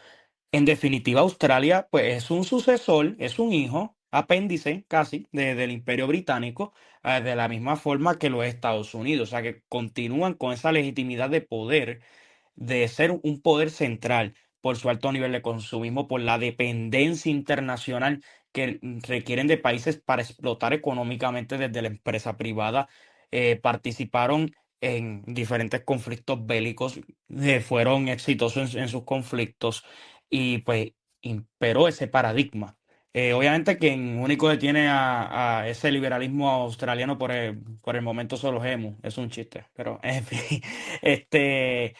Speaker 1: en definitiva, Australia, pues es un sucesor, es un hijo, apéndice casi del Imperio Británico, de la misma forma que lo es Estados Unidos. O sea, que continúan con esa legitimidad de poder, de ser un poder central por su alto nivel de consumismo, por la dependencia internacional que requieren de países para explotar económicamente desde la empresa privada. Participaron en diferentes conflictos bélicos, fueron exitosos en sus conflictos y pues imperó ese paradigma. Obviamente quien único detiene a ese liberalismo australiano por el momento son los emus, es un chiste, pero en fin, este,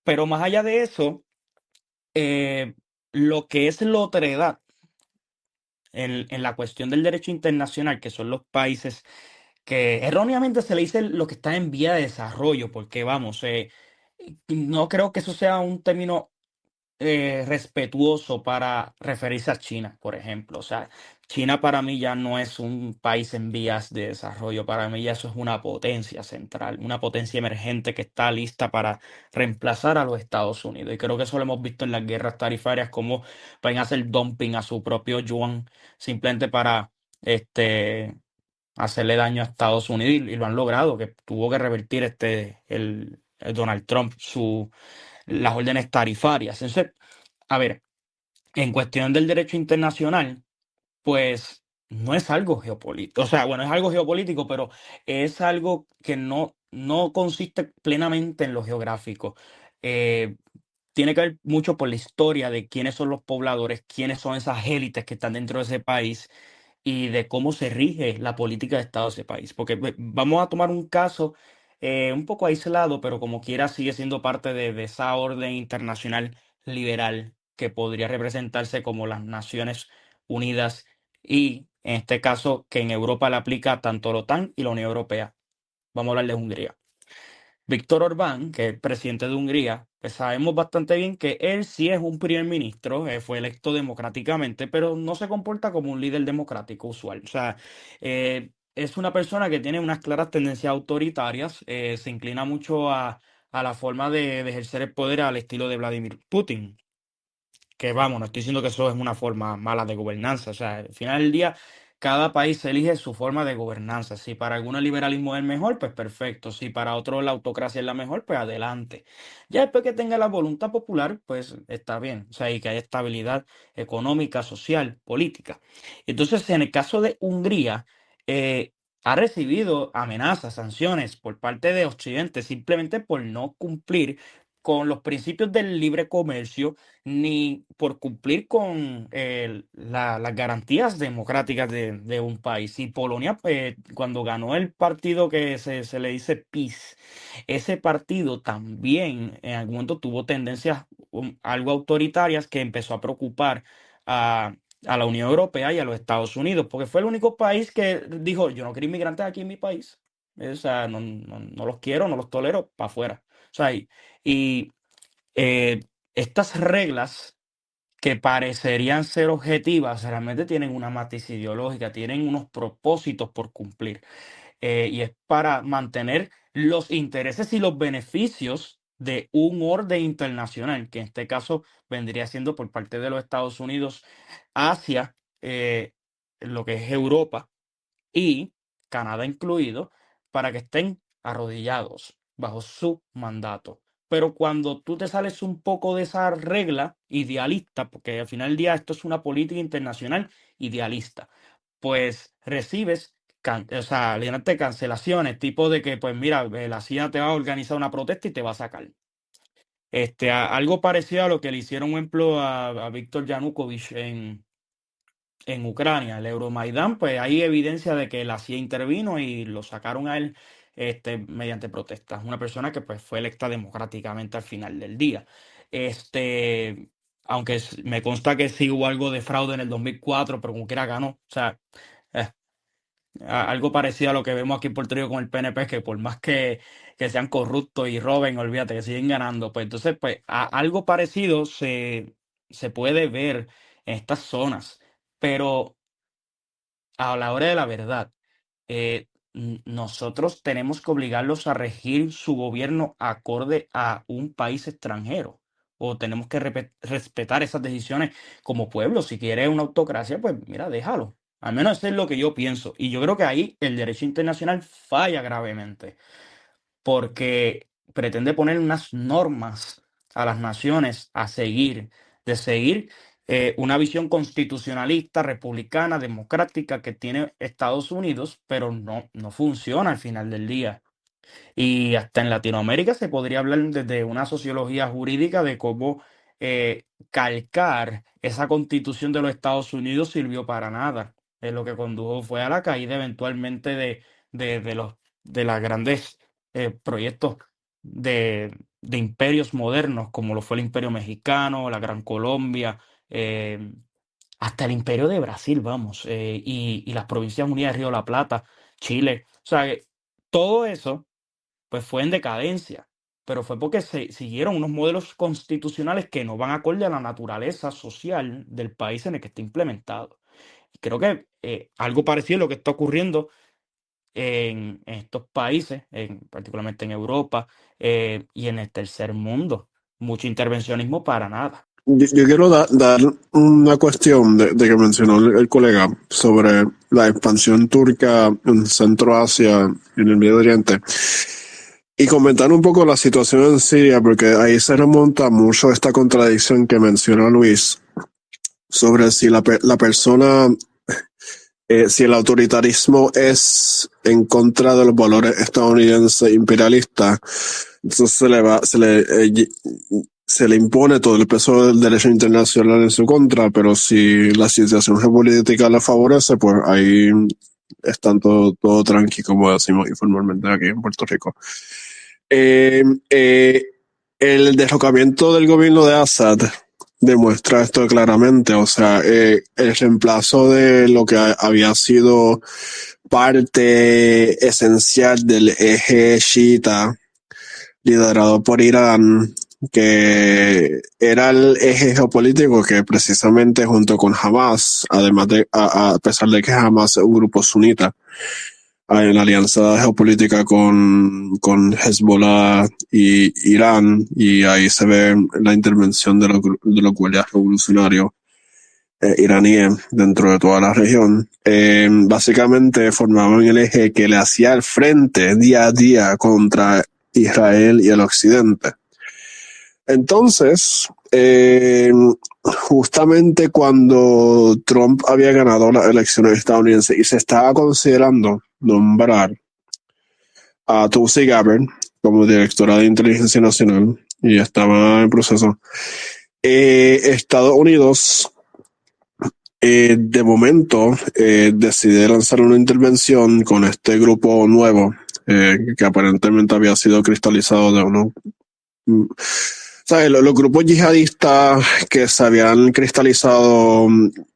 Speaker 1: pero más allá de eso, eh, lo que es la otredad en la cuestión del derecho internacional, que son los países que erróneamente se le dice lo que está en vía de desarrollo, porque vamos, no creo que eso sea un término respetuoso para referirse a China, por ejemplo. O sea, China para mí ya no es un país en vías de desarrollo, para mí ya eso es una potencia central, una potencia emergente que está lista para reemplazar a los Estados Unidos. Y creo que eso lo hemos visto en las guerras tarifarias, como pueden hacer dumping a su propio yuan simplemente para este, hacerle daño a Estados Unidos y lo han logrado, que tuvo que revertir el Donald Trump las órdenes tarifarias. Entonces, a ver, en cuestión del derecho internacional, pues no es algo geopolítico. O sea, bueno, es algo geopolítico, pero es algo que no consiste plenamente en lo geográfico. Eh, Tiene que ver mucho por la historia de quiénes son los pobladores, quiénes son esas élites que están dentro de ese país y de cómo se rige la política de Estado de ese país. Porque vamos a tomar un caso un poco aislado, pero como quiera sigue siendo parte de esa orden internacional liberal que podría representarse como las Naciones Unidas y en este caso que en Europa le aplica tanto la OTAN y la Unión Europea. Vamos a hablar de Hungría. Víctor Orbán, que es el presidente de Hungría, pues sabemos bastante bien que él sí es un primer ministro, fue electo democráticamente, pero no se comporta como un líder democrático usual. O sea, es una persona que tiene unas claras tendencias autoritarias, se inclina mucho a la forma de ejercer el poder al estilo de Vladimir Putin. Que vamos, no estoy diciendo que eso es una forma mala de gobernanza. O sea, al final del día, cada país elige su forma de gobernanza. Si para algunos el liberalismo es el mejor, pues perfecto. Si para otros la autocracia es la mejor, pues adelante. Ya después que tenga la voluntad popular, pues está bien. O sea, y que haya estabilidad económica, social, política. Entonces, en el caso de Hungría, ha recibido amenazas, sanciones por parte de Occidente simplemente por no cumplir con los principios del libre comercio ni por cumplir con las garantías democráticas de un país. Y Polonia, cuando ganó el partido que se le dice PiS, ese partido también en algún momento tuvo tendencias algo autoritarias que empezó a preocupar a la Unión Europea y a los Estados Unidos, porque fue el único país que dijo, yo no quiero inmigrantes aquí en mi país. O sea, no los quiero, no los tolero, para afuera. O sea, y eh, estas reglas que parecerían ser objetivas, realmente tienen una matriz ideológica, tienen unos propósitos por cumplir. Y es para mantener los intereses y los beneficios de un orden internacional, que en este caso vendría siendo por parte de los Estados Unidos hacia lo que es Europa y Canadá incluido, para que estén arrodillados bajo su mandato pero cuando tú te sales un poco de esa regla idealista, porque al final del día esto es una política internacional idealista, pues recibes, o sea, literalmente cancelaciones, tipo de que, pues mira, la CIA te va a organizar una protesta y te va a sacar. Algo parecido a lo que le hicieron, un ejemplo, a Víctor Yanukovych en Ucrania, el Euromaidán, pues hay evidencia de que la CIA intervino y lo sacaron a él mediante protestas. Una persona que pues fue electa democráticamente al final del día. Este, aunque me consta que sí hubo algo de fraude en el 2004, pero como quiera ganó. O sea, eh, algo parecido a lo que vemos aquí en Puerto Rico con el PNP, que por más que sean corruptos y roben, olvídate, que siguen ganando. Pues entonces, pues algo parecido se puede ver en estas zonas. Pero a la hora de la verdad, nosotros tenemos que obligarlos a regir su gobierno acorde a un país extranjero. O tenemos que respetar esas decisiones como pueblo. Si quieres una autocracia, pues mira, déjalo. Al menos eso es lo que yo pienso. Y yo creo que ahí el derecho internacional falla gravemente porque pretende poner unas normas a las naciones a seguir, de seguir una visión constitucionalista, republicana, democrática que tiene Estados Unidos, pero no funciona al final del día. Y hasta en Latinoamérica se podría hablar desde una sociología jurídica de cómo calcar esa constitución de los Estados Unidos sirvió para nada. Lo que condujo fue a la caída eventualmente de los de las grandes proyectos de imperios modernos, como lo fue el Imperio Mexicano, la Gran Colombia, eh, hasta el Imperio de Brasil, vamos, y las Provincias Unidas de Río de la Plata, Chile. O sea, todo eso pues fue en decadencia, pero fue porque se siguieron unos modelos constitucionales que no van acorde a la naturaleza social del país en el que está implementado. Creo que algo parecido a lo que está ocurriendo en estos países, particularmente en Europa y en el tercer mundo. Mucho intervencionismo para nada.
Speaker 2: Yo quiero dar una cuestión de que mencionó el colega sobre la expansión turca en Centro Asia y en el Medio Oriente. Y comentar un poco la situación en Siria, porque ahí se remonta mucho esta contradicción que menciona Luis sobre si la persona, si el autoritarismo es en contra de los valores estadounidenses imperialistas, entonces se le impone todo el peso del derecho internacional en su contra, pero si la situación geopolítica le favorece, pues ahí están todo tranqui, como decimos informalmente aquí en Puerto Rico. El derrocamiento del gobierno de Assad demuestra esto claramente, o sea, el reemplazo de lo que había sido parte esencial del eje chiita liderado por Irán, que era el eje geopolítico que precisamente junto con Hamas, además de, a pesar de que Hamas es un grupo sunita, en la alianza geopolítica con Hezbollah y Irán, y ahí se ve la intervención de los guardias revolucionarios iraníes dentro de toda la región. Básicamente formaban el eje que le hacía el frente día a día contra Israel y el occidente. Entonces, justamente cuando Trump había ganado las elecciones estadounidenses y se estaba considerando nombrar a Tulsi Gabbard como directora de inteligencia nacional y estaba en proceso, Estados Unidos de momento decide lanzar una intervención con este grupo nuevo que aparentemente había sido cristalizado de uno. ¿Sabes? Los grupos yihadistas que se habían cristalizado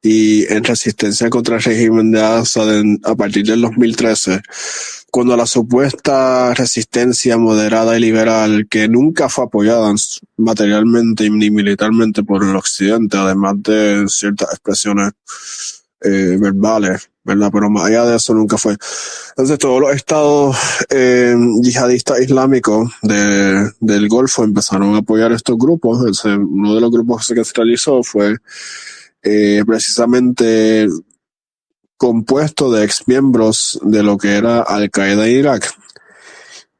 Speaker 2: y en resistencia contra el régimen de Assad a partir del 2013, cuando la supuesta resistencia moderada y liberal, que nunca fue apoyada materialmente ni militarmente por el occidente, además de ciertas expresiones verbales, ¿verdad? Pero más allá de eso nunca fue. Entonces todos los estados yihadistas islámicos del Golfo empezaron a apoyar estos grupos. Uno de los grupos que se realizó fue precisamente compuesto de exmiembros de lo que era Al Qaeda en Irak.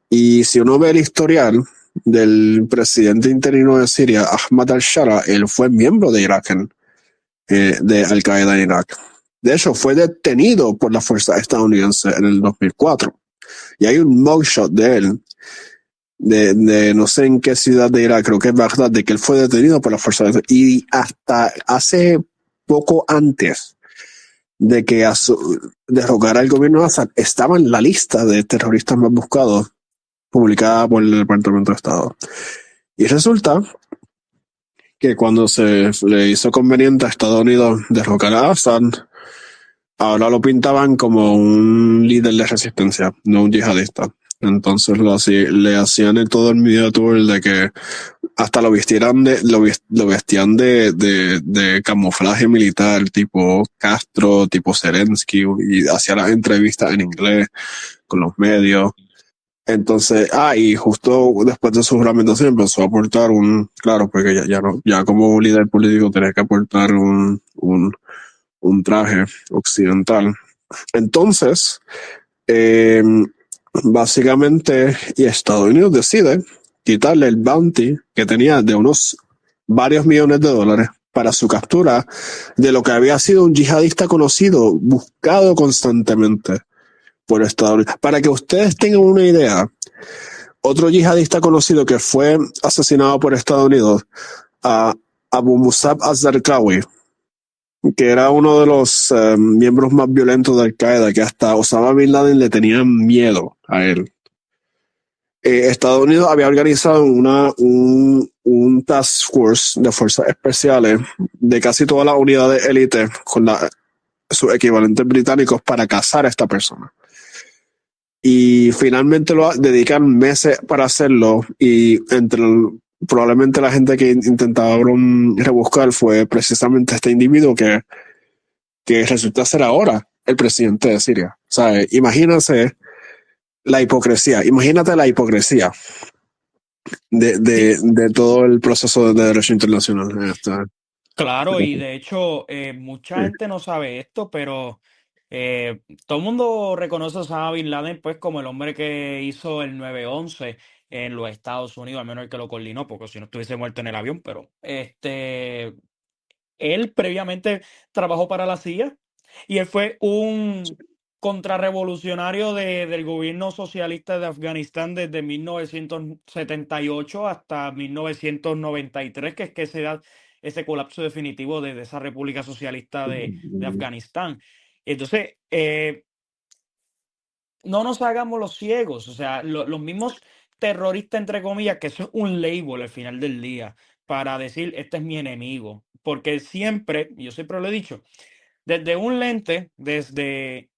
Speaker 2: Y si uno ve el historial, del presidente interino de Siria, Ahmad al-Shara, él fue miembro de Irak, de Al-Qaeda en Irak. De hecho, fue detenido por la fuerza estadounidense en el 2004. Y hay un mugshot de él, de no sé en qué ciudad de Irak, creo que es Bagdad, de que él fue detenido por la fuerza. Y hasta hace poco antes de que derrogara el gobierno de Assad, estaba en la lista de terroristas más buscados, publicada por el Departamento de Estado. Y resulta que cuando se le hizo conveniente a Estados Unidos derrocar a Assad, ahora lo pintaban como un líder de resistencia, no un yihadista. Entonces le hacían todo el media tour de que hasta lo vistieran lo vestían de camuflaje militar, tipo Castro, tipo Zelensky, y hacía las entrevistas en inglés con los medios. Entonces, y justo después de su juramentación empezó a aportar claro, porque ya no, ya como líder político tenía que aportar un traje occidental. Entonces, eh, básicamente, y Estados Unidos decide quitarle el bounty que tenía de unos varios millones de dólares para su captura de lo que había sido un yihadista conocido, buscado constantemente por Estados Unidos. Para que ustedes tengan una idea, otro yihadista conocido que fue asesinado por Estados Unidos, a Abu Musab al-Zarqawi, que era uno de los miembros más violentos de Al-Qaeda, que hasta Osama Bin Laden le tenía miedo a él. Estados Unidos había organizado un task force de fuerzas especiales de casi todas las unidades élite con sus equivalentes británicos para cazar a esta persona. Y finalmente lo dedican meses para hacerlo, y probablemente la gente que intentaba rebuscar fue precisamente este individuo que resulta ser ahora el presidente de Siria. ¿Sabe? Imagínate la hipocresía
Speaker 1: Sí,
Speaker 2: de todo el proceso de derecho internacional.
Speaker 1: claro, y de hecho, mucha gente no sabe esto, pero todo el mundo reconoce a Osama Bin Laden pues como el hombre que hizo el 9/11 en los Estados Unidos, al menos el que lo coordinó, porque si no estuviese muerto en el avión, pero él previamente trabajó para la CIA y él fue un contrarrevolucionario del gobierno socialista de Afganistán desde 1978 hasta 1993, que es que se da ese colapso definitivo de esa República Socialista de Afganistán. Entonces, no nos hagamos los ciegos, o sea, los mismos terroristas, entre comillas, que eso es un label al final del día, para decir, este es mi enemigo, porque siempre, yo siempre lo he dicho, desde un lente, desde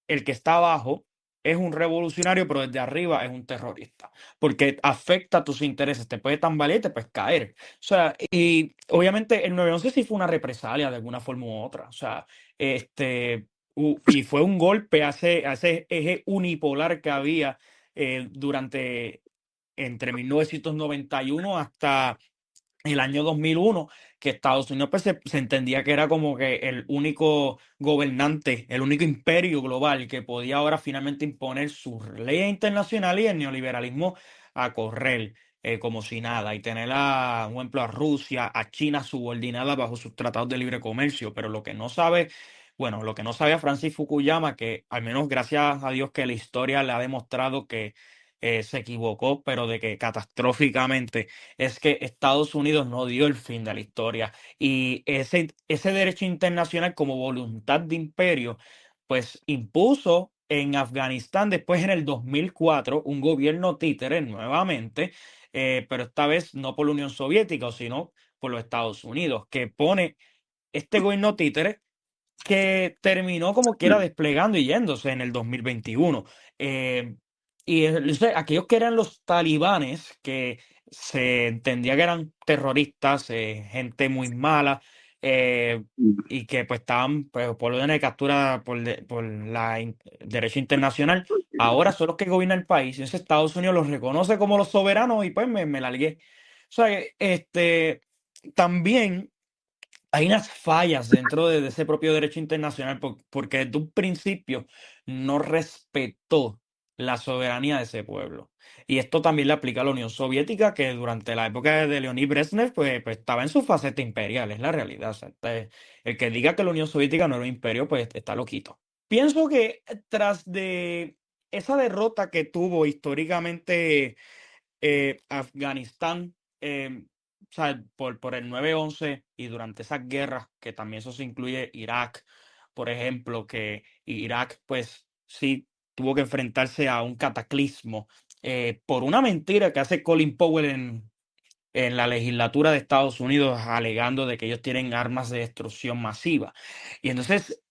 Speaker 1: el que está abajo, es un revolucionario, pero desde arriba es un terrorista, porque afecta tus intereses, te puede tambalear y te puedes caer. O sea, y obviamente el 9/11 sí fue una represalia de alguna forma u otra, o sea, y fue un golpe a ese eje unipolar que había durante, entre 1991 hasta el año 2001, que Estados Unidos pues, se entendía que era como que el único gobernante, el único imperio global que podía ahora finalmente imponer sus leyes internacionales y el neoliberalismo a correr como si nada, y tener un ejemplo, a Rusia, a China subordinada bajo sus tratados de libre comercio. Pero lo que no sabe, bueno, lo que no sabía Francis Fukuyama, que al menos gracias a Dios que la historia le ha demostrado que se equivocó, pero de que catastróficamente, es que Estados Unidos no dio el fin de la historia. Y ese derecho internacional como voluntad de imperio, pues impuso en Afganistán después en el 2004 un gobierno títere nuevamente, pero esta vez no por la Unión Soviética, sino por los Estados Unidos, que pone este gobierno títere que terminó como quiera desplegando y yéndose en el 2021. Eh, aquellos que eran los talibanes, que se entendía que eran terroristas, gente muy mala, eh, y que pues estaban pues, por orden de captura por derecho internacional, ahora son los que gobiernan el país. Y entonces Estados Unidos los reconoce como los soberanos y pues me largué. O sea, también hay unas fallas dentro de ese propio derecho internacional porque desde un principio no respetó. la soberanía de ese pueblo. Y esto también le aplica a la Unión Soviética, que durante la época de Leonid Brezhnev, pues estaba en su faceta imperial, es la realidad. O sea, el que diga que la Unión Soviética no era un imperio, pues está loquito. Pienso que tras de esa derrota que tuvo históricamente Afganistán, o sea, por el 9/11 y durante esas guerras, que también eso se incluye Irak, por ejemplo, que Irak, pues sí, tuvo que enfrentarse a un cataclismo por una mentira que hace Colin Powell en la legislatura de Estados Unidos, alegando de que ellos tienen armas de destrucción masiva. Y entonces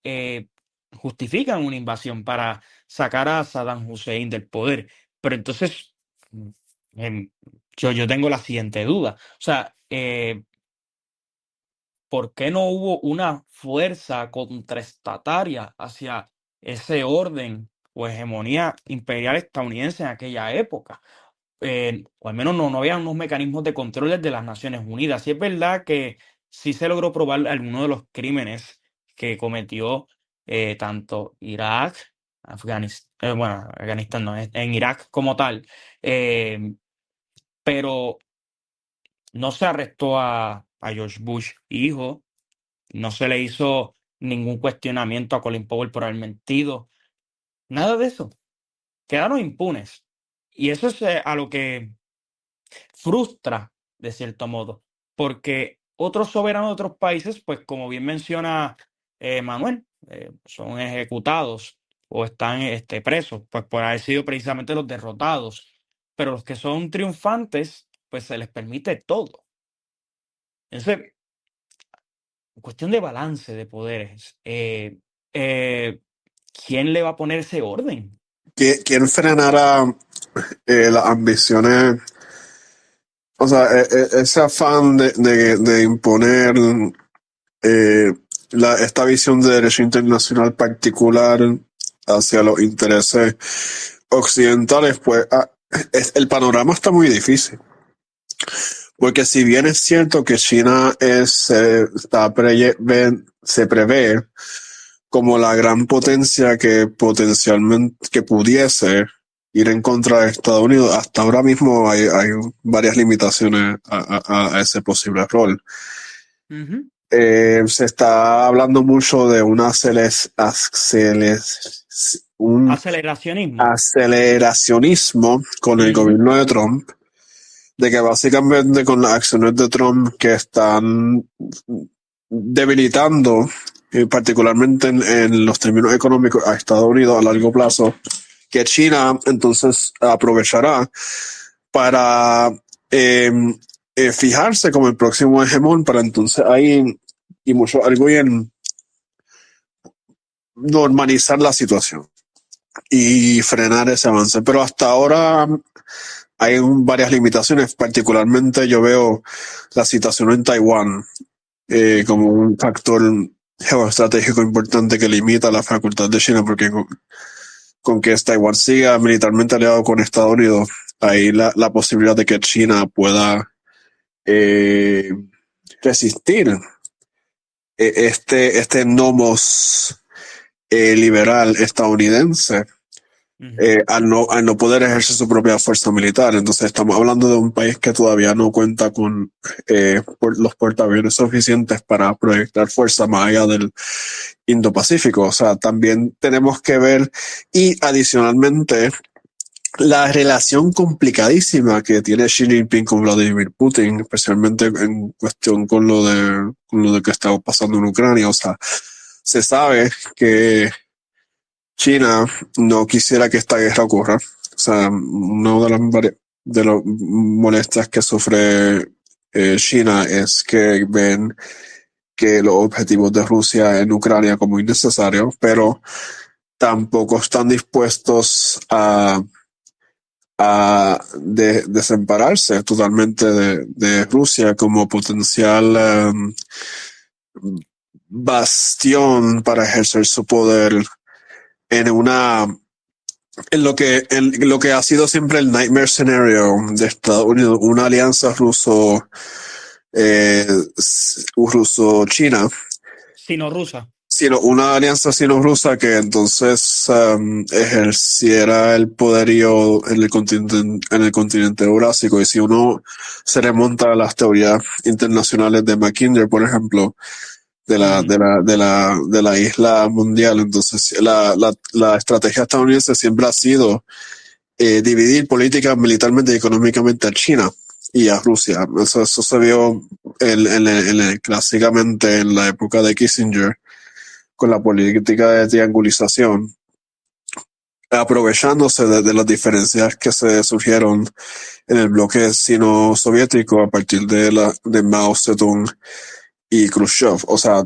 Speaker 1: justifican una invasión para sacar a Saddam Hussein del poder. Pero entonces mm, em, yo tengo la siguiente duda. O sea, ¿por qué no hubo una fuerza contraestataria hacia ese orden o hegemonía imperial estadounidense en aquella época? O al menos no había unos mecanismos de control desde las Naciones Unidas. Y es verdad que sí se logró probar algunos de los crímenes que cometió tanto Irak, Afganistán, bueno, Afganistán no, en Irak como tal, eh, pero no se arrestó a George Bush hijo, no se le hizo ningún cuestionamiento a Colin Powell por haber mentido, nada de eso. Quedaron impunes. Y eso es a lo que frustra de cierto modo, porque otros soberanos de otros países, pues como bien menciona Manuel, son ejecutados o están presos, pues por haber sido precisamente los derrotados, pero los que son triunfantes, pues se les permite todo. Entonces, cuestión de balance de poderes, eh, ¿quién le va a poner ese orden?
Speaker 2: ¿Quién frenará las ambiciones? O sea, ese afán de imponer eh, esta visión de derecho internacional particular hacia los intereses occidentales, pues el panorama está muy difícil. Porque si bien es cierto que China se prevé como la gran potencia que potencialmente que pudiese ir en contra de Estados Unidos, hasta ahora mismo hay varias limitaciones a ese posible rol.
Speaker 1: Ujú.
Speaker 2: Se está hablando mucho de un
Speaker 1: Aceleracionismo.
Speaker 2: aceleracionismo con el
Speaker 1: Ujú.
Speaker 2: gobierno de Trump, de que básicamente con las acciones de Trump que están debilitando, particularmente en los términos económicos, a Estados Unidos a largo plazo, que China entonces aprovechará para eh, fijarse como el próximo hegemón, para entonces ahí, y mucho algo en normalizar la situación y frenar ese avance. Pero hasta ahora hay varias limitaciones, particularmente yo veo la situación en Taiwán como un factor geoestratégico importante que limita la facultad de China, porque con que Taiwán siga militarmente aliado con Estados Unidos, hay la posibilidad de que China pueda eh, resistir este nomos liberal estadounidense
Speaker 1: Ujú.
Speaker 2: al no poder ejercer su propia fuerza militar. Entonces estamos hablando de un país que todavía no cuenta con los portaaviones suficientes para proyectar fuerza más allá del Indo-Pacífico. O sea, también tenemos que ver, y adicionalmente la relación complicadísima que tiene Xi Jinping con Vladimir Putin, especialmente en cuestión con lo de que está pasando en Ucrania. O sea, se sabe que China no quisiera que esta guerra ocurra. O sea, una de las molestias que sufre China es que ven que los objetivos de Rusia en Ucrania como innecesarios, pero tampoco están dispuestos a desampararse totalmente de Rusia como potencial bastión para ejercer su poder en una en lo que ha sido siempre el nightmare scenario de Estados Unidos, una alianza ruso-China,
Speaker 1: Sino rusa.
Speaker 2: sino una alianza sino-rusa que entonces ejerciera el poderío en el continente eurásico. Y si uno se remonta a las teorías internacionales de Mackinder, por ejemplo,
Speaker 1: Ujú.
Speaker 2: de la isla mundial, entonces la estrategia estadounidense siempre ha sido dividir política, militarmente y económicamente a China y a Rusia. Eso se vio clásicamente en la época de Kissinger con la política de triangulización, aprovechándose de las diferencias que se surgieron en el bloque sino-soviético a partir de Mao Zedong y Khrushchev. O sea,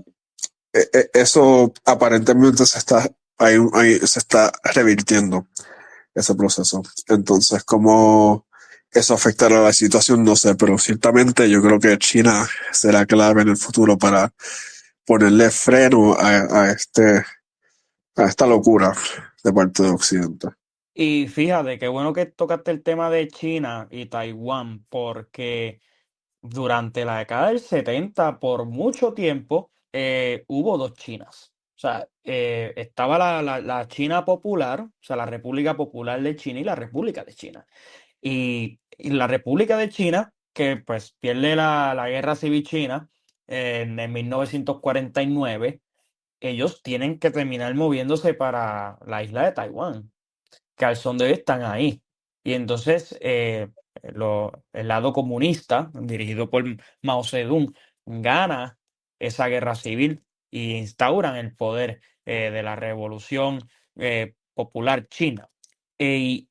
Speaker 2: eso aparentemente se está revirtiendo ese proceso. Entonces, ¿cómo eso afectará a la situación? No sé, pero ciertamente yo creo que China será clave en el futuro para ponerle freno a esta locura de parte de Occidente.
Speaker 1: Y fíjate, qué bueno que tocaste el tema de China y Taiwán, porque durante la década del 70, por mucho tiempo, hubo dos Chinas. O sea, estaba la China popular, o sea, la República Popular de China y la República de China. Y la República de China, que pues pierde la Guerra Civil China en 1949, ellos tienen que terminar moviéndose para la isla de Taiwán, que al son de hoy están ahí. Y entonces el lado comunista, dirigido por Mao Zedong, gana esa guerra civil y instauran el poder de la revolución popular china. Y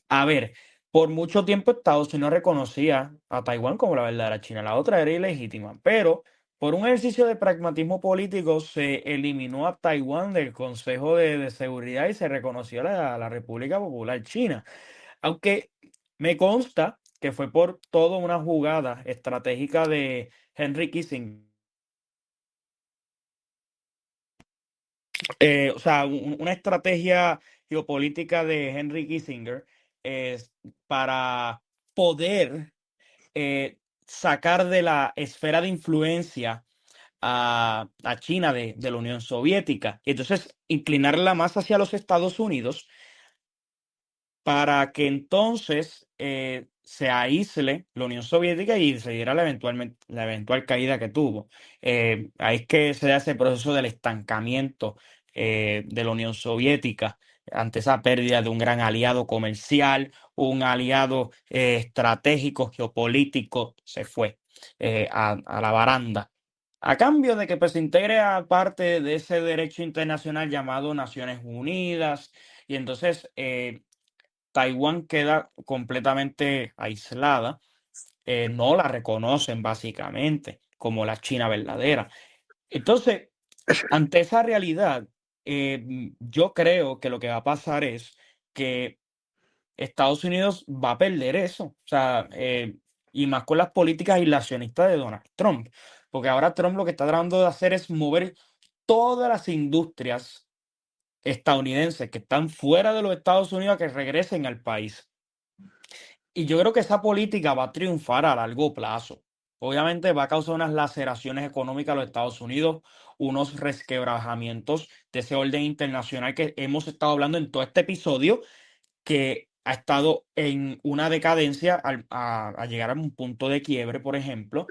Speaker 1: a ver, por mucho tiempo Estados Unidos reconocía a Taiwán como la verdadera China, la otra era ilegítima, pero por un ejercicio de pragmatismo político se eliminó a Taiwán del Consejo de Seguridad y se reconoció a la República Popular China, aunque me consta que fue por toda una jugada estratégica de Henry Kissinger. O sea, una estrategia geopolítica de Henry Kissinger es para poder sacar de la esfera de influencia a China de la Unión Soviética y entonces inclinarla más hacia los Estados Unidos para que entonces se aísle la Unión Soviética y se diera la eventual caída que tuvo. Ahí es que se da ese proceso del estancamiento de la Unión Soviética ante esa pérdida de un gran aliado comercial, un aliado estratégico, geopolítico, se fue a la baranda. A cambio de que pues, se integre a parte de ese derecho internacional llamado Naciones Unidas, y entonces Taiwán queda completamente aislada, no la reconocen básicamente como la China verdadera. Entonces, ante esa realidad, yo creo que lo que va a pasar es que Estados Unidos va a perder eso, o sea, y más con las políticas aislacionistas de Donald Trump, porque ahora Trump lo que está tratando de hacer es mover todas las industrias estadounidenses que están fuera de los Estados Unidos a que regresen al país. Y yo creo que esa política va a triunfar a largo plazo. Obviamente va a causar unas laceraciones económicas a los Estados Unidos, unos resquebrajamientos de ese orden internacional que hemos estado hablando en todo este episodio, que ha estado en una decadencia a llegar a un punto de quiebre, por ejemplo.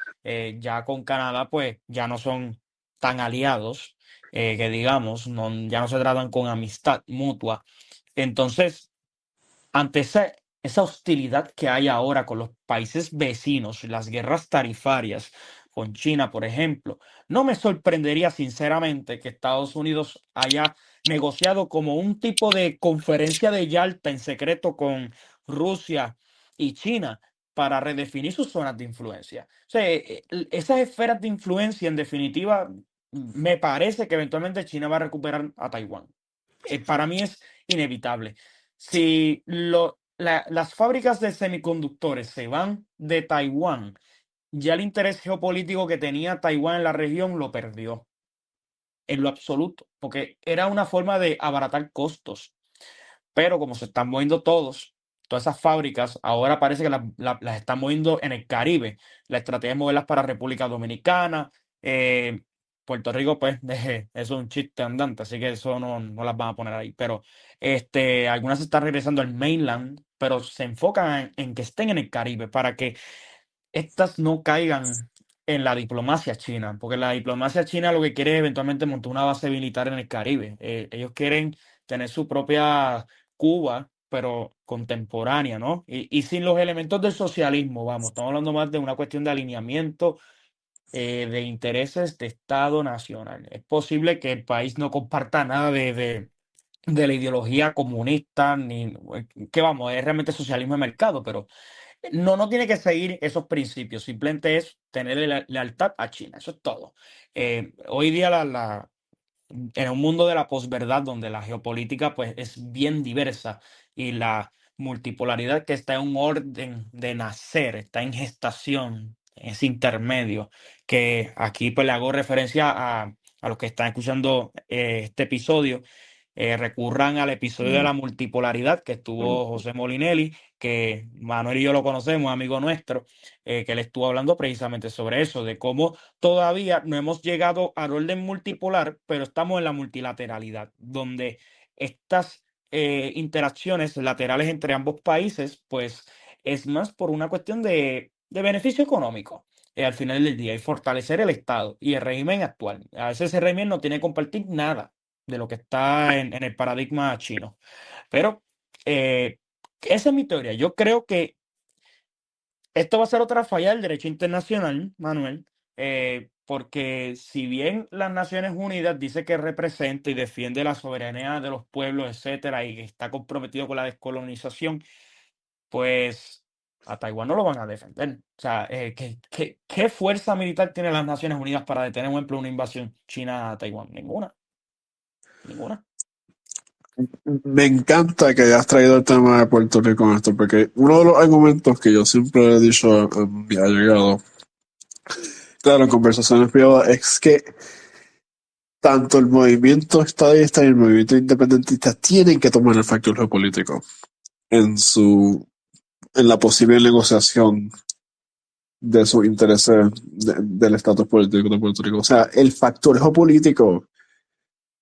Speaker 1: Ya con Canadá, pues ya no son tan aliados, que digamos, ya no se tratan con amistad mutua. Entonces, ante esa hostilidad que hay ahora con los países vecinos, las guerras tarifarias con China, por ejemplo, no me sorprendería sinceramente que Estados Unidos haya negociado como un tipo de conferencia de Yalta en secreto con Rusia y China para redefinir sus zonas de influencia. O sea, esas esferas de influencia, en definitiva, me parece que eventualmente China va a recuperar a Taiwán. Para mí es inevitable. Si las fábricas de semiconductores se van de Taiwán, ya el interés geopolítico que tenía Taiwán en la región lo perdió en lo absoluto, porque era una forma de abaratar costos. Pero como se están moviendo todas esas fábricas, ahora parece que las están moviendo en el Caribe. La estrategia es moverlas para República Dominicana, Puerto Rico, pues, es un chiste andante, así que eso no las van a poner ahí. Pero algunas están regresando al mainland, pero se enfocan en que estén en el Caribe para que estas no caigan en la diplomacia china, porque la diplomacia china lo que quiere es eventualmente montar una base militar en el Caribe. Ellos quieren tener su propia Cuba, pero contemporánea, ¿no? Y sin los elementos del socialismo, vamos, estamos hablando más de una cuestión de alineamiento de intereses de Estado nacional. Es posible que el país no comparta nada de la ideología comunista, ni que vamos, es realmente socialismo de mercado, pero no tiene que seguir esos principios, simplemente es tener lealtad a China, eso es todo. Hoy día en un mundo de la posverdad donde la geopolítica pues es bien diversa y la multipolaridad que está en un orden de nacer, está en gestación, es intermedio, que aquí pues le hago referencia a los que están escuchando este episodio, recurran al episodio de la multipolaridad que estuvo José Molinelli, que Manuel y yo lo conocemos, amigo nuestro, que él estuvo hablando precisamente sobre eso, de cómo todavía no hemos llegado al orden multipolar, pero estamos en la multilateralidad, donde estas interacciones laterales entre ambos países, pues es más por una cuestión de beneficio económico. Al final del día, y fortalecer el Estado y el régimen actual. A veces ese régimen no tiene que compartir nada de lo que está en el paradigma chino. Pero eh, esa es mi teoría. Yo creo que esto va a ser otra falla del derecho internacional, Manuel, porque si bien las Naciones Unidas dice que representa y defiende la soberanía de los pueblos, etcétera, y que está comprometido con la descolonización, pues a Taiwán no lo van a defender. O sea, ¿qué fuerza militar tienen las Naciones Unidas para detener, por ejemplo, una invasión china a Taiwán? Ninguna, ninguna.
Speaker 2: Me encanta que hayas traído el tema de Puerto Rico en esto, porque uno de los argumentos que yo siempre he dicho a mi allegado, claro, en conversaciones privadas, es que tanto el movimiento estadista y el movimiento independentista tienen que tomar el factor geopolítico en en la posible negociación de sus intereses del estatus político de Puerto Rico. O sea, el factor geopolítico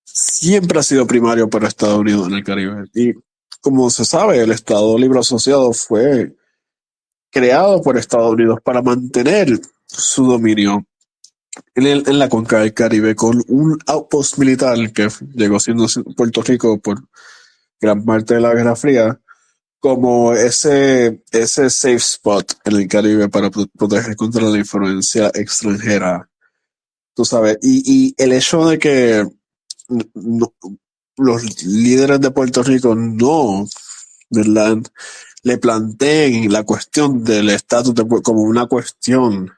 Speaker 2: siempre ha sido primario para Estados Unidos en el Caribe. Y como se sabe, el Estado Libre Asociado fue creado por Estados Unidos para mantener su dominio en la cuenca del Caribe con un outpost militar que llegó siendo Puerto Rico por gran parte de la Guerra Fría, como ese safe spot en el Caribe para proteger contra la influencia extranjera, tú sabes. Y el hecho de que no- los líderes de Puerto Rico no, ¿verdad?, le planteen la cuestión del estatus como una cuestión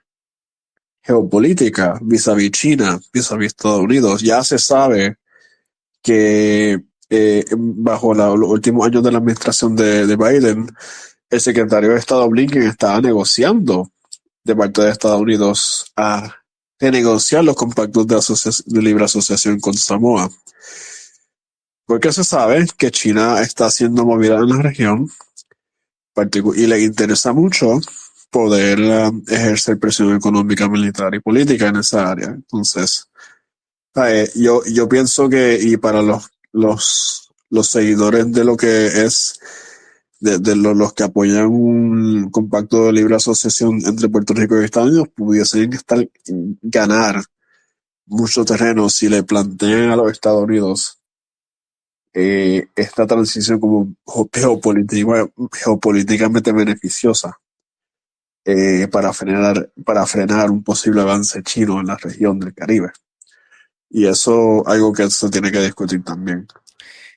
Speaker 2: geopolítica vis-a-vis China, vis-a-vis Estados Unidos. Ya se sabe que bajo los últimos años de la administración de Biden, el secretario de Estado Blinken estaba negociando de parte de Estados Unidos a renegociar los compactos de libre asociación con Samoa. Porque se sabe que China está siendo movida en la región y le interesa mucho poder ejercer presión económica, militar y política en esa área. Entonces, yo pienso que, y para los seguidores de lo que es, los que apoyan un compacto de libre asociación entre Puerto Rico y Estados Unidos, pudiesen ganar mucho terreno si le plantean a los Estados Unidos esta transición como geopolíticamente beneficiosa para frenar un posible avance chino en la región del Caribe. Y eso algo que se tiene que discutir también.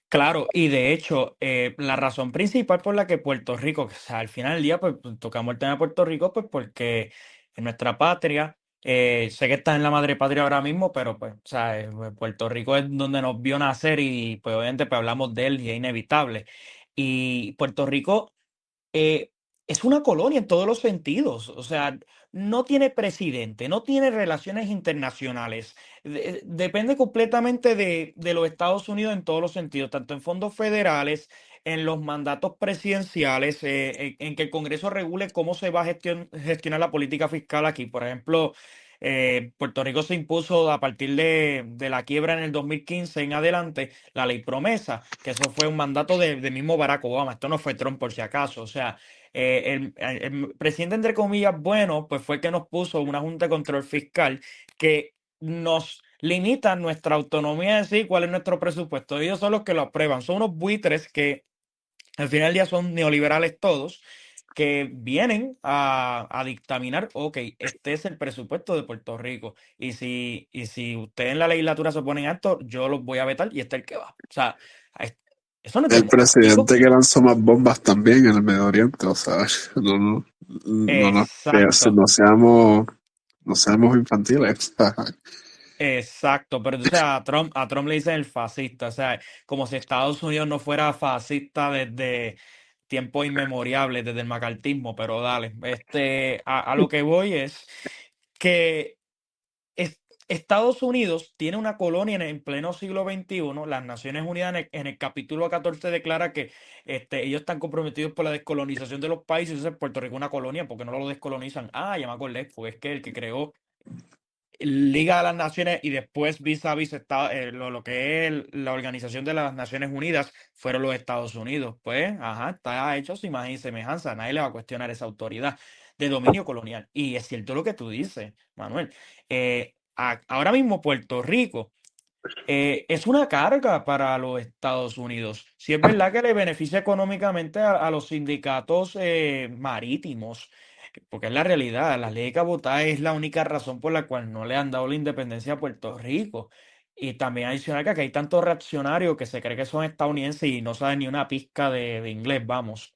Speaker 1: Claro, y de hecho, la razón principal por la que Puerto Rico, o sea, al final del día, pues tocamos el tema de Puerto Rico, pues porque en nuestra patria, sé que está en la madre patria ahora mismo, pero pues, o sea, pues, Puerto Rico es donde nos vio nacer y pues obviamente pues, hablamos de él y es inevitable. Y Puerto Rico eh, es una colonia en todos los sentidos. O sea, no tiene presidente, no tiene relaciones internacionales. Depende completamente de los Estados Unidos en todos los sentidos, tanto en fondos federales, en los mandatos presidenciales, en que el Congreso regule cómo se va a gestionar la política fiscal aquí. Por ejemplo, Puerto Rico se impuso a partir de la quiebra en el 2015 en adelante la ley promesa, que eso fue un mandato del mismo Barack Obama. Esto no fue Trump por si acaso. O sea, el presidente, entre comillas, bueno, pues fue que nos puso una Junta de Control Fiscal que nos limita nuestra autonomía de decir cuál es nuestro presupuesto. Ellos son los que lo aprueban. Son unos buitres que al final del día son neoliberales todos, que vienen a dictaminar, ok, este es el presupuesto de Puerto Rico. Y si ustedes en la legislatura se ponen alto, yo los voy a vetar y este es el que va. O sea, es- eso no es
Speaker 2: El
Speaker 1: democrático.
Speaker 2: presidente que lanzó más bombas también en el Medio Oriente, o sea, no,
Speaker 1: Exacto.
Speaker 2: no seamos infantiles.
Speaker 1: Exacto, pero entonces a Trump le dicen el fascista, o sea, como si Estados Unidos no fuera fascista desde tiempos inmemorables, desde el macartismo, pero dale, a lo que voy es que Estados Unidos tiene una colonia en pleno siglo XXI. Las Naciones Unidas en el capítulo 14 declara que ellos están comprometidos por la descolonización de los países. Entonces Puerto Rico es una colonia, porque no lo descolonizan. Ah, ya me acordé, fue es que el que creó Liga de las Naciones y después vis a vis lo que es la Organización de las Naciones Unidas fueron los Estados Unidos. Pues, ajá, está hecho su imagen y semejanza. Nadie le va a cuestionar esa autoridad de dominio colonial. Y es cierto lo que tú dices, Manuel. Ahora mismo Puerto Rico es una carga para los Estados Unidos. Si es verdad que le beneficia económicamente a los sindicatos marítimos, porque es la realidad, la ley de cabotaje es la única razón por la cual no le han dado la independencia a Puerto Rico. Y también adicional que aquí hay tantos reaccionarios que se cree que son estadounidenses y no saben ni una pizca de inglés, vamos.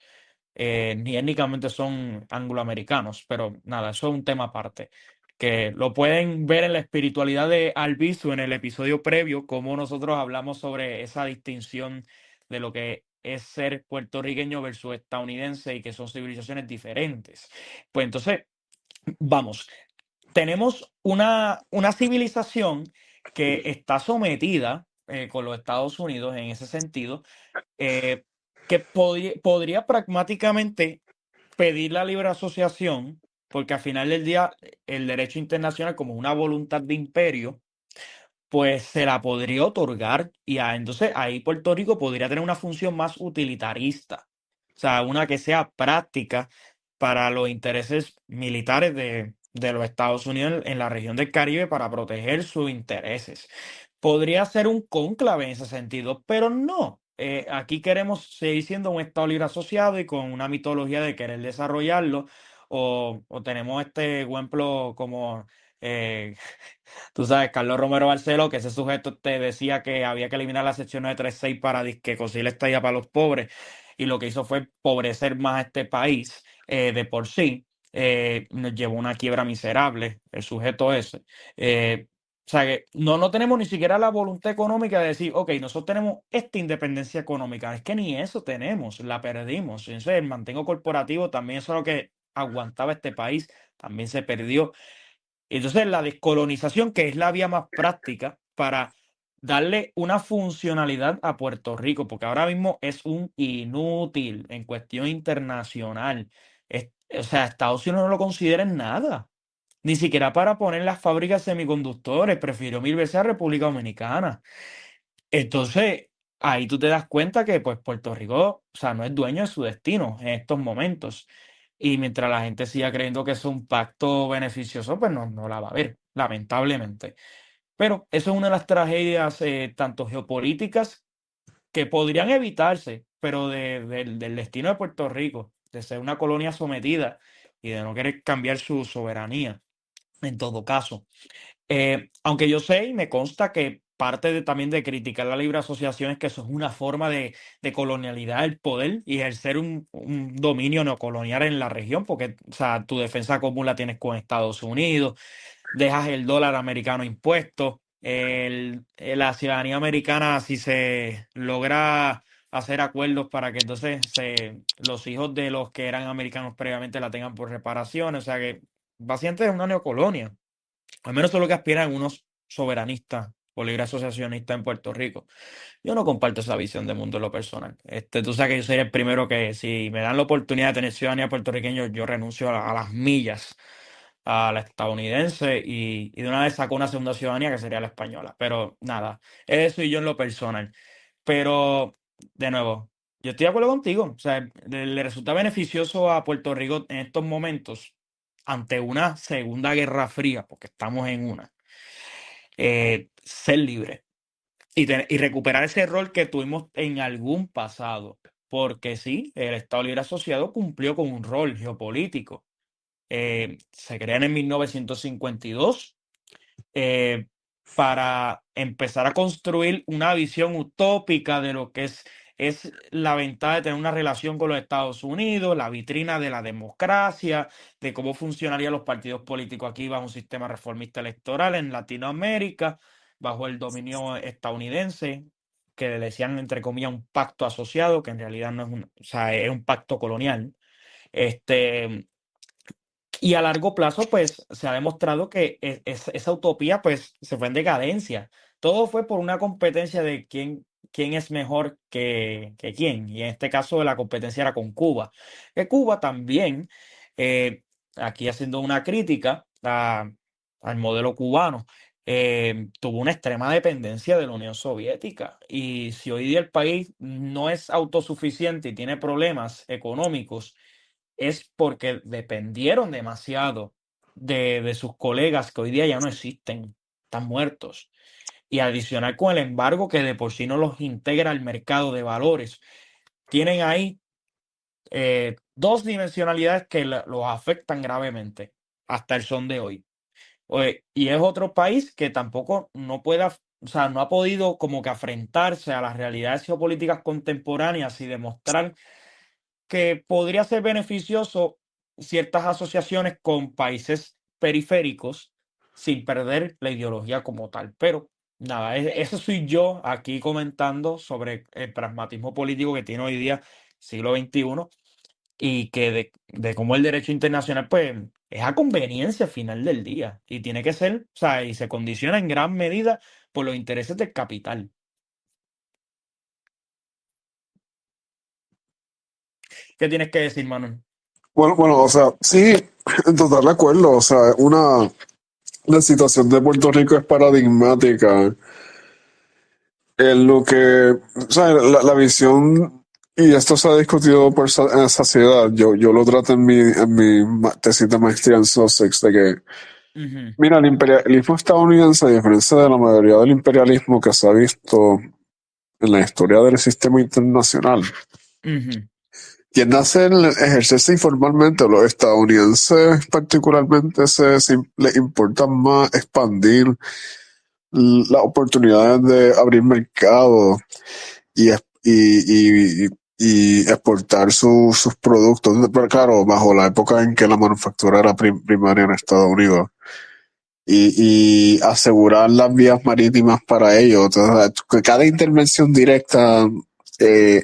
Speaker 1: Ni étnicamente son angloamericanos, pero nada, eso es un tema aparte que lo pueden ver en la espiritualidad de Albizu en el episodio previo, cómo nosotros hablamos sobre esa distinción de lo que es ser puertorriqueño versus estadounidense y que son civilizaciones diferentes. Pues entonces, vamos, tenemos una civilización que está sometida con los Estados Unidos en ese sentido, eh, que podría pragmáticamente pedir la libre asociación, porque al final del día el derecho internacional como una voluntad de imperio, pues se la podría otorgar y entonces ahí Puerto Rico podría tener una función más utilitarista, o sea, una que sea práctica para los intereses militares de los Estados Unidos en la región del Caribe para proteger sus intereses. Podría ser un cónclave en ese sentido, pero no. Aquí queremos seguir siendo un Estado libre asociado y con una mitología de querer desarrollarlo, o tenemos este ejemplo como eh, tú sabes, Carlos Romero Barceló, que ese sujeto te decía que había que eliminar la sección 936 para que conseguir la estadía para los pobres, y lo que hizo fue empobrecer más a este país de por sí. Nos llevó a una quiebra miserable, el sujeto ese. O sea que no tenemos ni siquiera la voluntad económica de decir, ok, nosotros tenemos esta independencia económica. Es que ni eso tenemos, la perdimos. Entonces, el mantengo corporativo también eso es lo que aguantaba este país, también se perdió. Entonces, la descolonización, que es la vía más práctica para darle una funcionalidad a Puerto Rico, porque ahora mismo es un inútil en cuestión internacional. O sea, Estados Unidos no lo considera en nada, ni siquiera para poner las fábricas de semiconductores, prefirió mil veces a República Dominicana. Entonces, ahí tú te das cuenta que pues Puerto Rico, o sea, no es dueño de su destino en estos momentos. Y mientras la gente siga creyendo que es un pacto beneficioso, pues no la va a ver, lamentablemente. Pero eso es una de las tragedias, tanto geopolíticas, que podrían evitarse, pero del destino de Puerto Rico, de ser una colonia sometida y de no querer cambiar su soberanía, en todo caso. Aunque yo sé y me consta que parte también de criticar la libre asociación es que eso es una forma de colonialidad del poder y ejercer un dominio neocolonial en la región, porque o sea, tu defensa común la tienes con Estados Unidos, dejas el dólar americano impuesto, la ciudadanía americana, si se logra hacer acuerdos para que entonces los hijos de los que eran americanos previamente la tengan por reparaciones, o sea que básicamente es una neocolonia. Al menos eso es lo que aspiran unos soberanistas o libre asociacionistas en Puerto Rico. Yo no comparto esa visión de mundo en lo personal. Tú sabes que yo soy el primero que si me dan la oportunidad de tener ciudadanía puertorriqueña, yo renuncio a las millas a la estadounidense y de una vez sacó una segunda ciudadanía que sería la española. Pero nada, eso y yo en lo personal. Pero, de nuevo, yo estoy de acuerdo contigo. O sea, le resulta beneficioso a Puerto Rico en estos momentos, ante una segunda guerra fría, porque estamos en una, ser libre y recuperar ese rol que tuvimos en algún pasado. Porque sí, el Estado Libre Asociado cumplió con un rol geopolítico. Se crean en 1952 eh, para empezar a construir una visión utópica de lo que es la ventaja de tener una relación con los Estados Unidos, la vitrina de la democracia, de cómo funcionarían los partidos políticos aquí bajo un sistema reformista electoral en Latinoamérica, bajo el dominio estadounidense, que le decían entre comillas un pacto asociado, que en realidad no es o sea, es un pacto colonial. Este, y a largo plazo, pues, se ha demostrado que esa utopía, pues, se fue en decadencia. Todo fue por una competencia de quién es mejor que quién. Y en este caso, la competencia era con Cuba. Que Cuba también, eh, aquí haciendo una crítica al modelo cubano, tuvo una extrema dependencia de la Unión Soviética. Y si hoy día el país no es autosuficiente y tiene problemas económicos, es porque dependieron demasiado de sus colegas que hoy día ya no existen, están muertos. Y adicional con el embargo que de por sí no los integra al mercado de valores. Tienen ahí dos dimensionalidades que los afectan gravemente hasta el son de hoy. Y es otro país que tampoco no puede, o sea, no ha podido como que afrentarse a las realidades geopolíticas contemporáneas y demostrar que podría ser beneficioso ciertas asociaciones con países periféricos sin perder la ideología como tal. Pero nada, eso soy yo aquí comentando sobre el pragmatismo político que tiene hoy día siglo XXI y que de cómo el derecho internacional pues es a conveniencia al final del día y tiene que ser, o sea, y se condiciona en gran medida por los intereses del capital. ¿Qué tienes que decir, Manuel?
Speaker 2: Bueno, o sea, sí, en total acuerdo. O sea, la situación de Puerto Rico es paradigmática en lo que, o sea, la visión, y esto se ha discutido en saciedad. Yo lo trato en mi tesis de maestría en Sussex, de que,
Speaker 1: Ujú,
Speaker 2: mira, el imperialismo estadounidense, a diferencia de la mayoría del imperialismo que se ha visto en la historia del sistema internacional,
Speaker 1: ujú,
Speaker 2: tiende a ejercerse informalmente. Los estadounidenses particularmente les importa más expandir las oportunidades de abrir mercado y, y exportar sus productos. Pero claro, bajo la época en que la manufactura era primaria en Estados Unidos. Y asegurar las vías marítimas para ello. Entonces, que cada intervención directa eh,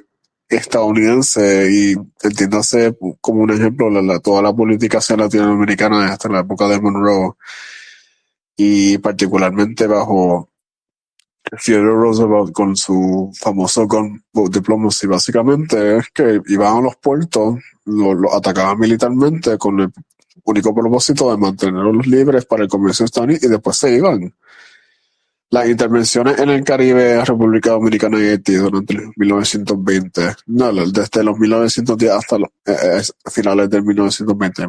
Speaker 2: estadounidense, y entiéndase como un ejemplo toda la política hacia latinoamericana hasta la época de Monroe, y particularmente bajo Theodore Roosevelt con su famoso gun diplomacy. Básicamente es que iban a los puertos, lo atacaban militarmente con el único propósito de mantenerlos libres para el comercio estadounidense, y después se iban. Las intervenciones en el Caribe, República Dominicana y Haití durante los 1920, no, desde los 1910 hasta los finales del 1920,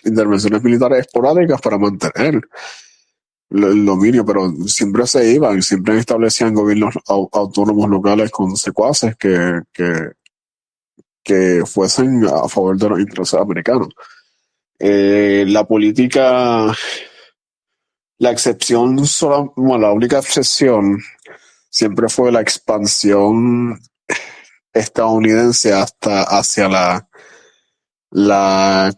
Speaker 2: intervenciones militares esporádicas para mantener el dominio, pero siempre se iban, siempre establecían gobiernos autónomos locales con secuaces que fuesen a favor de los intereses americanos. La política, la excepción, bueno, la única excepción siempre fue la expansión estadounidense hasta hacia la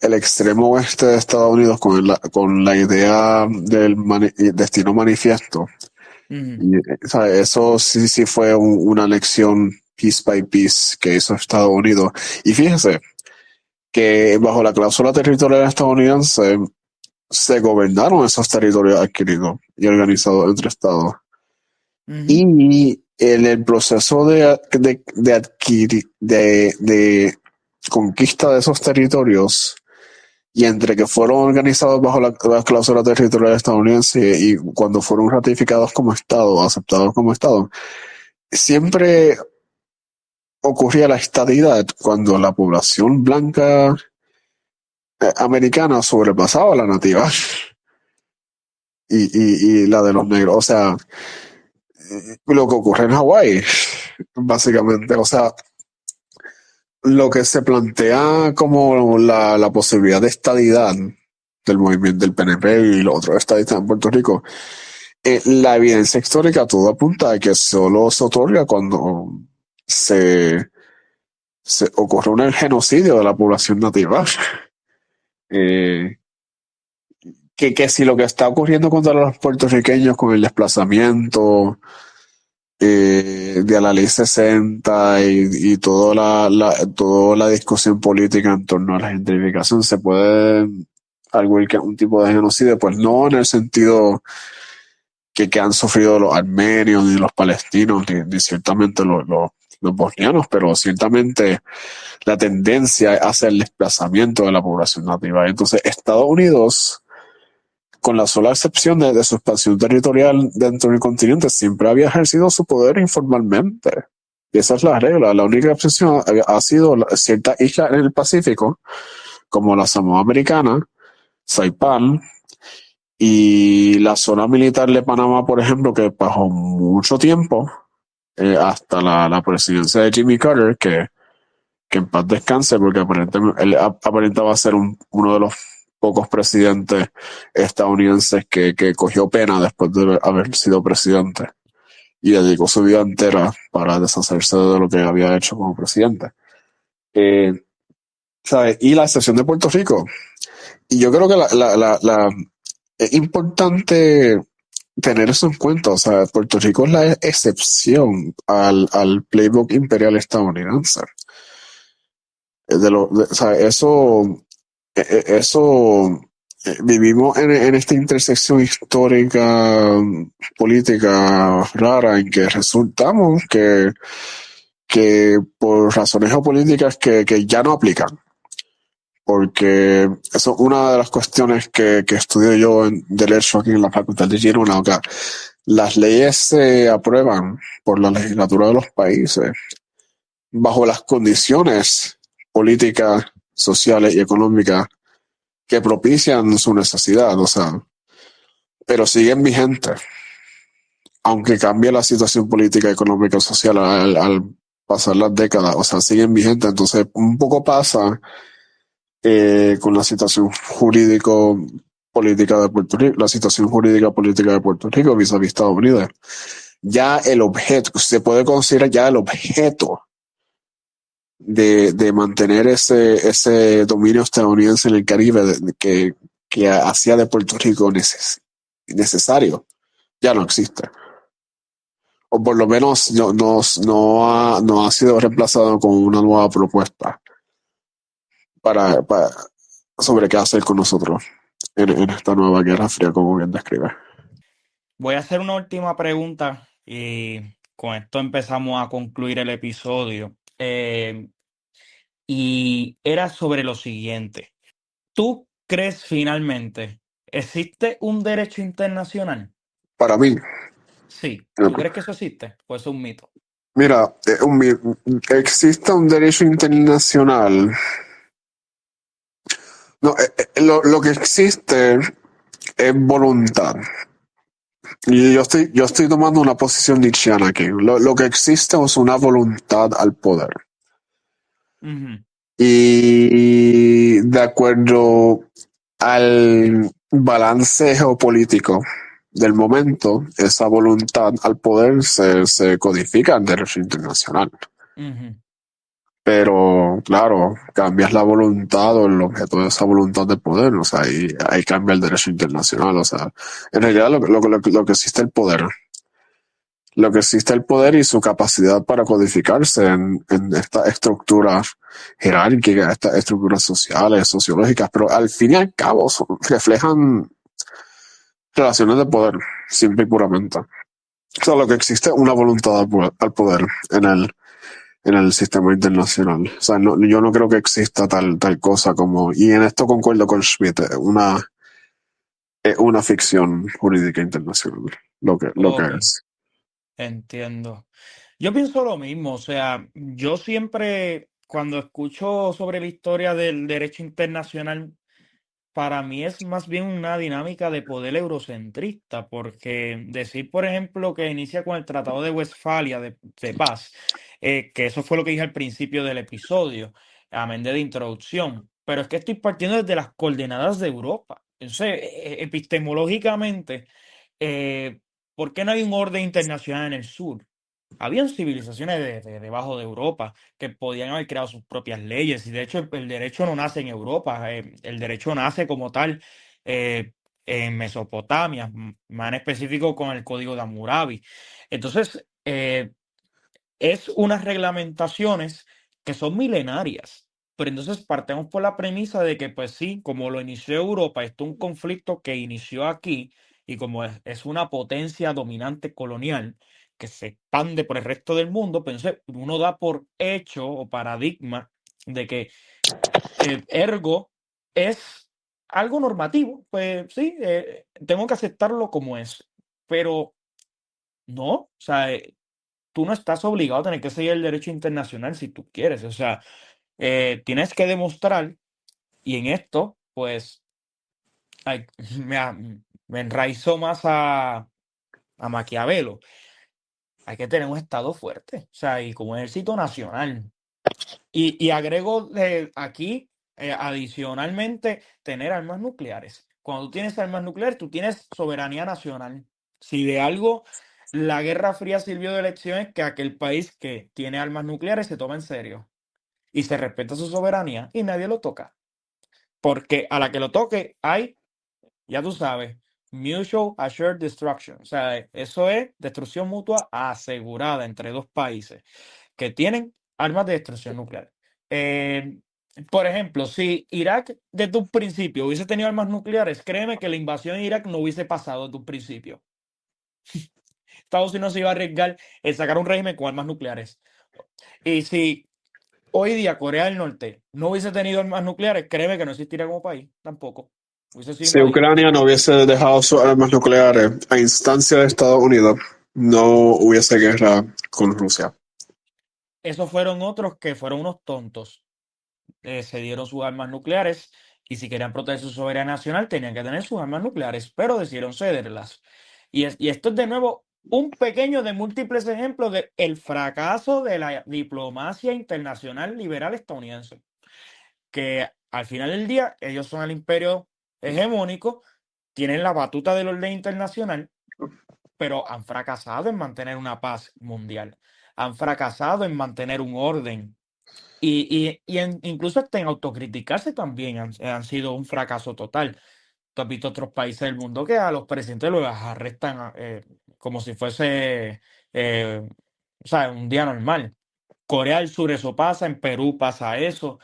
Speaker 2: el extremo oeste de Estados Unidos con la idea del destino manifiesto.
Speaker 1: ujú,
Speaker 2: Y, o sea, eso sí fue una lección piece by piece que hizo Estados Unidos. Y fíjese que bajo la cláusula territorial estadounidense se gobernaron esos territorios adquiridos y organizados entre estados.
Speaker 1: ujú,
Speaker 2: Y en el proceso de conquista de esos territorios, y entre que fueron organizados bajo la cláusula territorial estadounidense y cuando fueron ratificados como Estado, aceptados como Estado, siempre ocurría la estadidad cuando la población blanca americana sobrepasaba la nativa y la de los negros. O sea, lo que ocurre en Hawái, básicamente. O sea, lo que se plantea como la posibilidad de estadidad del movimiento del PNP y los otros estadistas en Puerto Rico, la evidencia histórica todo apunta a que solo se otorga cuando se ocurre un genocidio de la población nativa. Eh, que si lo que está ocurriendo contra los puertorriqueños con el desplazamiento de la ley 60 y toda la discusión política en torno a la gentrificación se puede arguir que es un tipo de genocidio, pues no en el sentido que han sufrido los armenios ni los palestinos ni ciertamente los bosnianos, pero ciertamente la tendencia hacia el desplazamiento de la población nativa. Entonces, Estados Unidos, con la sola excepción de su expansión territorial dentro del continente, siempre había ejercido su poder informalmente. Y esa es la regla. La única excepción ha sido ciertas islas en el Pacífico, como la Samoa Americana, Saipán, y la zona militar de Panamá, por ejemplo, que pasó mucho tiempo, hasta la presidencia de Jimmy Carter, que en paz descanse, porque aparentemente él aparentaba ser uno de los pocos presidentes estadounidenses que cogió pena después de haber sido presidente y dedicó su vida entera para deshacerse de lo que había hecho como presidente. ¿Sabes? Y la excepción de Puerto Rico. Y yo creo que es importante tener eso en cuenta. O sea, Puerto Rico es la excepción al playbook imperial estadounidense. O sea, eso vivimos en esta intersección histórica, política rara, en que resultamos que por razones geopolíticas que ya no aplican. Porque eso es una de las cuestiones que estudio yo en Derecho aquí en la Facultad de Girona. O sea, las leyes se aprueban por la legislatura de los países bajo las condiciones políticas, sociales y económicas que propician su necesidad, o sea, pero siguen vigentes, aunque cambie la situación política, económica, social al pasar las décadas, o sea, siguen vigentes. Entonces, un poco pasa con la situación jurídico política de Puerto Rico, la situación jurídica política de Puerto Rico vis-a-vis Estados Unidos. Ya el objeto, se puede considerar ya el objeto de mantener ese dominio estadounidense en el Caribe que hacía de Puerto Rico necesario, ya no existe. O por lo menos no ha sido reemplazado con una nueva propuesta para sobre qué hacer con nosotros en esta nueva Guerra Fría, como bien describe.
Speaker 1: Voy a hacer una última pregunta y con esto empezamos a concluir el episodio. Y era sobre lo siguiente. ¿Tú crees finalmente, existe un derecho internacional?
Speaker 2: Para mí,
Speaker 1: Sí. ¿Tú crees que eso existe? ¿O eso es un mito?
Speaker 2: mira, existe un derecho internacional. No, lo que existe es voluntad. Y yo estoy tomando una posición nietzscheana aquí. Lo que existe es una voluntad al poder.
Speaker 1: Ujú.
Speaker 2: Y de acuerdo al balance geopolítico del momento, esa voluntad al poder se codifica en derecho internacional.
Speaker 1: Ujú.
Speaker 2: Pero, claro, cambias la voluntad o el objeto de esa voluntad de poder, o sea, ahí cambia el derecho internacional, o sea, en realidad lo que existe es el poder. Lo que existe es el poder y su capacidad para codificarse en estas estructuras jerárquicas, estas estructuras sociales, sociológicas, pero al fin y al cabo reflejan relaciones de poder, simple y puramente. O sea, lo que existe es una voluntad al poder en en el sistema internacional. O sea, yo no creo que exista tal cosa como, y en esto concuerdo con Schmidt, es una ficción jurídica internacional, lo que
Speaker 1: Ok,
Speaker 2: es.
Speaker 1: entiendo. Yo pienso lo mismo, o sea, yo siempre cuando escucho sobre la historia del derecho internacional, para mí es más bien una dinámica de poder eurocentrista, porque decir, por ejemplo, que inicia con el Tratado de Westfalia de paz, que eso fue lo que dije al principio del episodio, amén de introducción, pero es que estoy partiendo desde las coordenadas de Europa. Entonces, epistemológicamente, eh, ¿por qué no hay un orden internacional en el sur? Habían civilizaciones debajo de Europa que podían haber creado sus propias leyes y de hecho el derecho no nace en Europa, el derecho nace como tal eh, en Mesopotamia, más en específico con el Código de Hammurabi. Entonces, es unas reglamentaciones que son milenarias. Pero entonces partemos por la premisa de que, pues sí, como lo inició Europa, esto es un conflicto que inició aquí y como es una potencia dominante colonial que se expande por el resto del mundo, pues entonces uno da por hecho o paradigma de que ergo es algo normativo. Pues sí, tengo que aceptarlo como es. Pero no, o sea, tú no estás obligado a tener que seguir el derecho internacional si tú quieres. O sea, tienes que demostrar, y en esto, pues, ay, me, a- me enraizó más a Maquiavelo. Hay que tener un Estado fuerte, o sea, y como ejército nacional. Y agrego aquí, adicionalmente, tener armas nucleares. Cuando tú tienes armas nucleares, tú tienes soberanía nacional. Si de algo la Guerra Fría sirvió de lección es que aquel país que tiene armas nucleares se toma en serio y se respeta su soberanía y nadie lo toca. Porque a la que lo toque hay, ya tú sabes, mutual assured destruction. O sea, eso es destrucción mutua asegurada entre dos países que tienen armas de destrucción nuclear. Eh, por ejemplo, si Irak desde un principio hubiese tenido armas nucleares, créeme que la invasión de Irak no hubiese pasado desde un principio. Estados Unidos se iba a arriesgar en sacar un régimen con armas nucleares. Y si hoy día Corea del Norte no hubiese tenido armas nucleares, créeme que no existiría como país tampoco. Hubiese sido
Speaker 2: Si
Speaker 1: invadido.
Speaker 2: Ucrania no hubiese dejado sus armas nucleares a instancia de Estados Unidos, no hubiese guerra con Rusia.
Speaker 1: Esos fueron otros que fueron unos tontos. Se dieron sus armas nucleares y si querían proteger su soberanía nacional tenían que tener sus armas nucleares, pero decidieron cederlas. Y esto es de nuevo un pequeño de múltiples ejemplos del fracaso de la diplomacia internacional liberal estadounidense, que al final del día ellos son el imperio hegemónico, tienen la batuta del orden internacional, pero han fracasado en mantener una paz mundial, han fracasado en mantener un orden incluso hasta en autocriticarse también han sido un fracaso total. Tú has visto otros países del mundo que a los presidentes los arrestan como si fuese eh, o sea, un día normal. Corea del Sur eso pasa, en Perú pasa eso,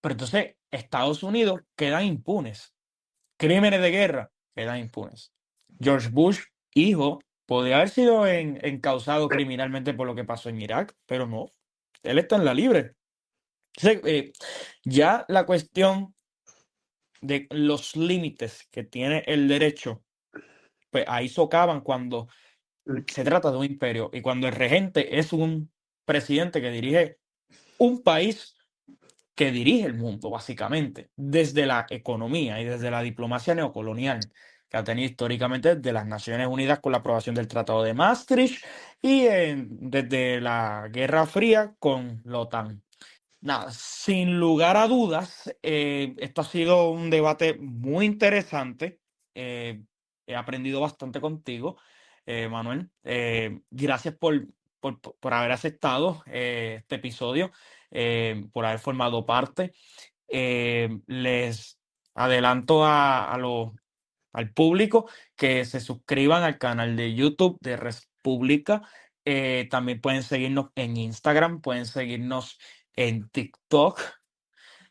Speaker 1: pero entonces Estados Unidos quedan impunes. Crímenes de guerra quedan impunes. George Bush, hijo, podría haber sido encausado criminalmente por lo que pasó en Irak, pero no, él está en la libre. Entonces, ya la cuestión de los límites que tiene el derecho, pues ahí socavan cuando se trata de un imperio y cuando el regente es un presidente que dirige un país que dirige el mundo, básicamente, desde la economía y desde la diplomacia neocolonial que ha tenido históricamente desde las Naciones Unidas con la aprobación del Tratado de Maastricht y desde la Guerra Fría con la OTAN. Nada, sin lugar a dudas, esto ha sido un debate muy interesante. eh, He aprendido bastante contigo, Manuel. Gracias por haber aceptado este episodio, por haber formado parte. Les adelanto al público que se suscriban al canal de YouTube de República. También pueden seguirnos en Instagram, pueden seguirnos en TikTok.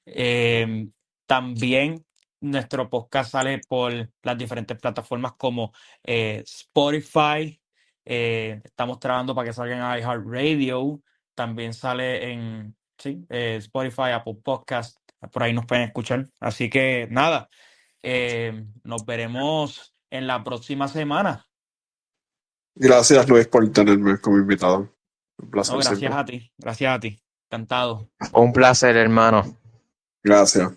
Speaker 1: Em, También nuestro podcast sale por las diferentes plataformas como Spotify. Estamos trabajando para que salgan a iHeartRadio. también sale en Spotify, Apple Podcast, por ahí nos pueden escuchar. Así que nada, nos veremos en la próxima semana.
Speaker 2: Gracias, Luis, por tenerme como invitado. Un
Speaker 1: No,
Speaker 2: placer siempre.
Speaker 1: gracias a ti, encantado.
Speaker 3: Un placer, hermano.
Speaker 2: Gracias.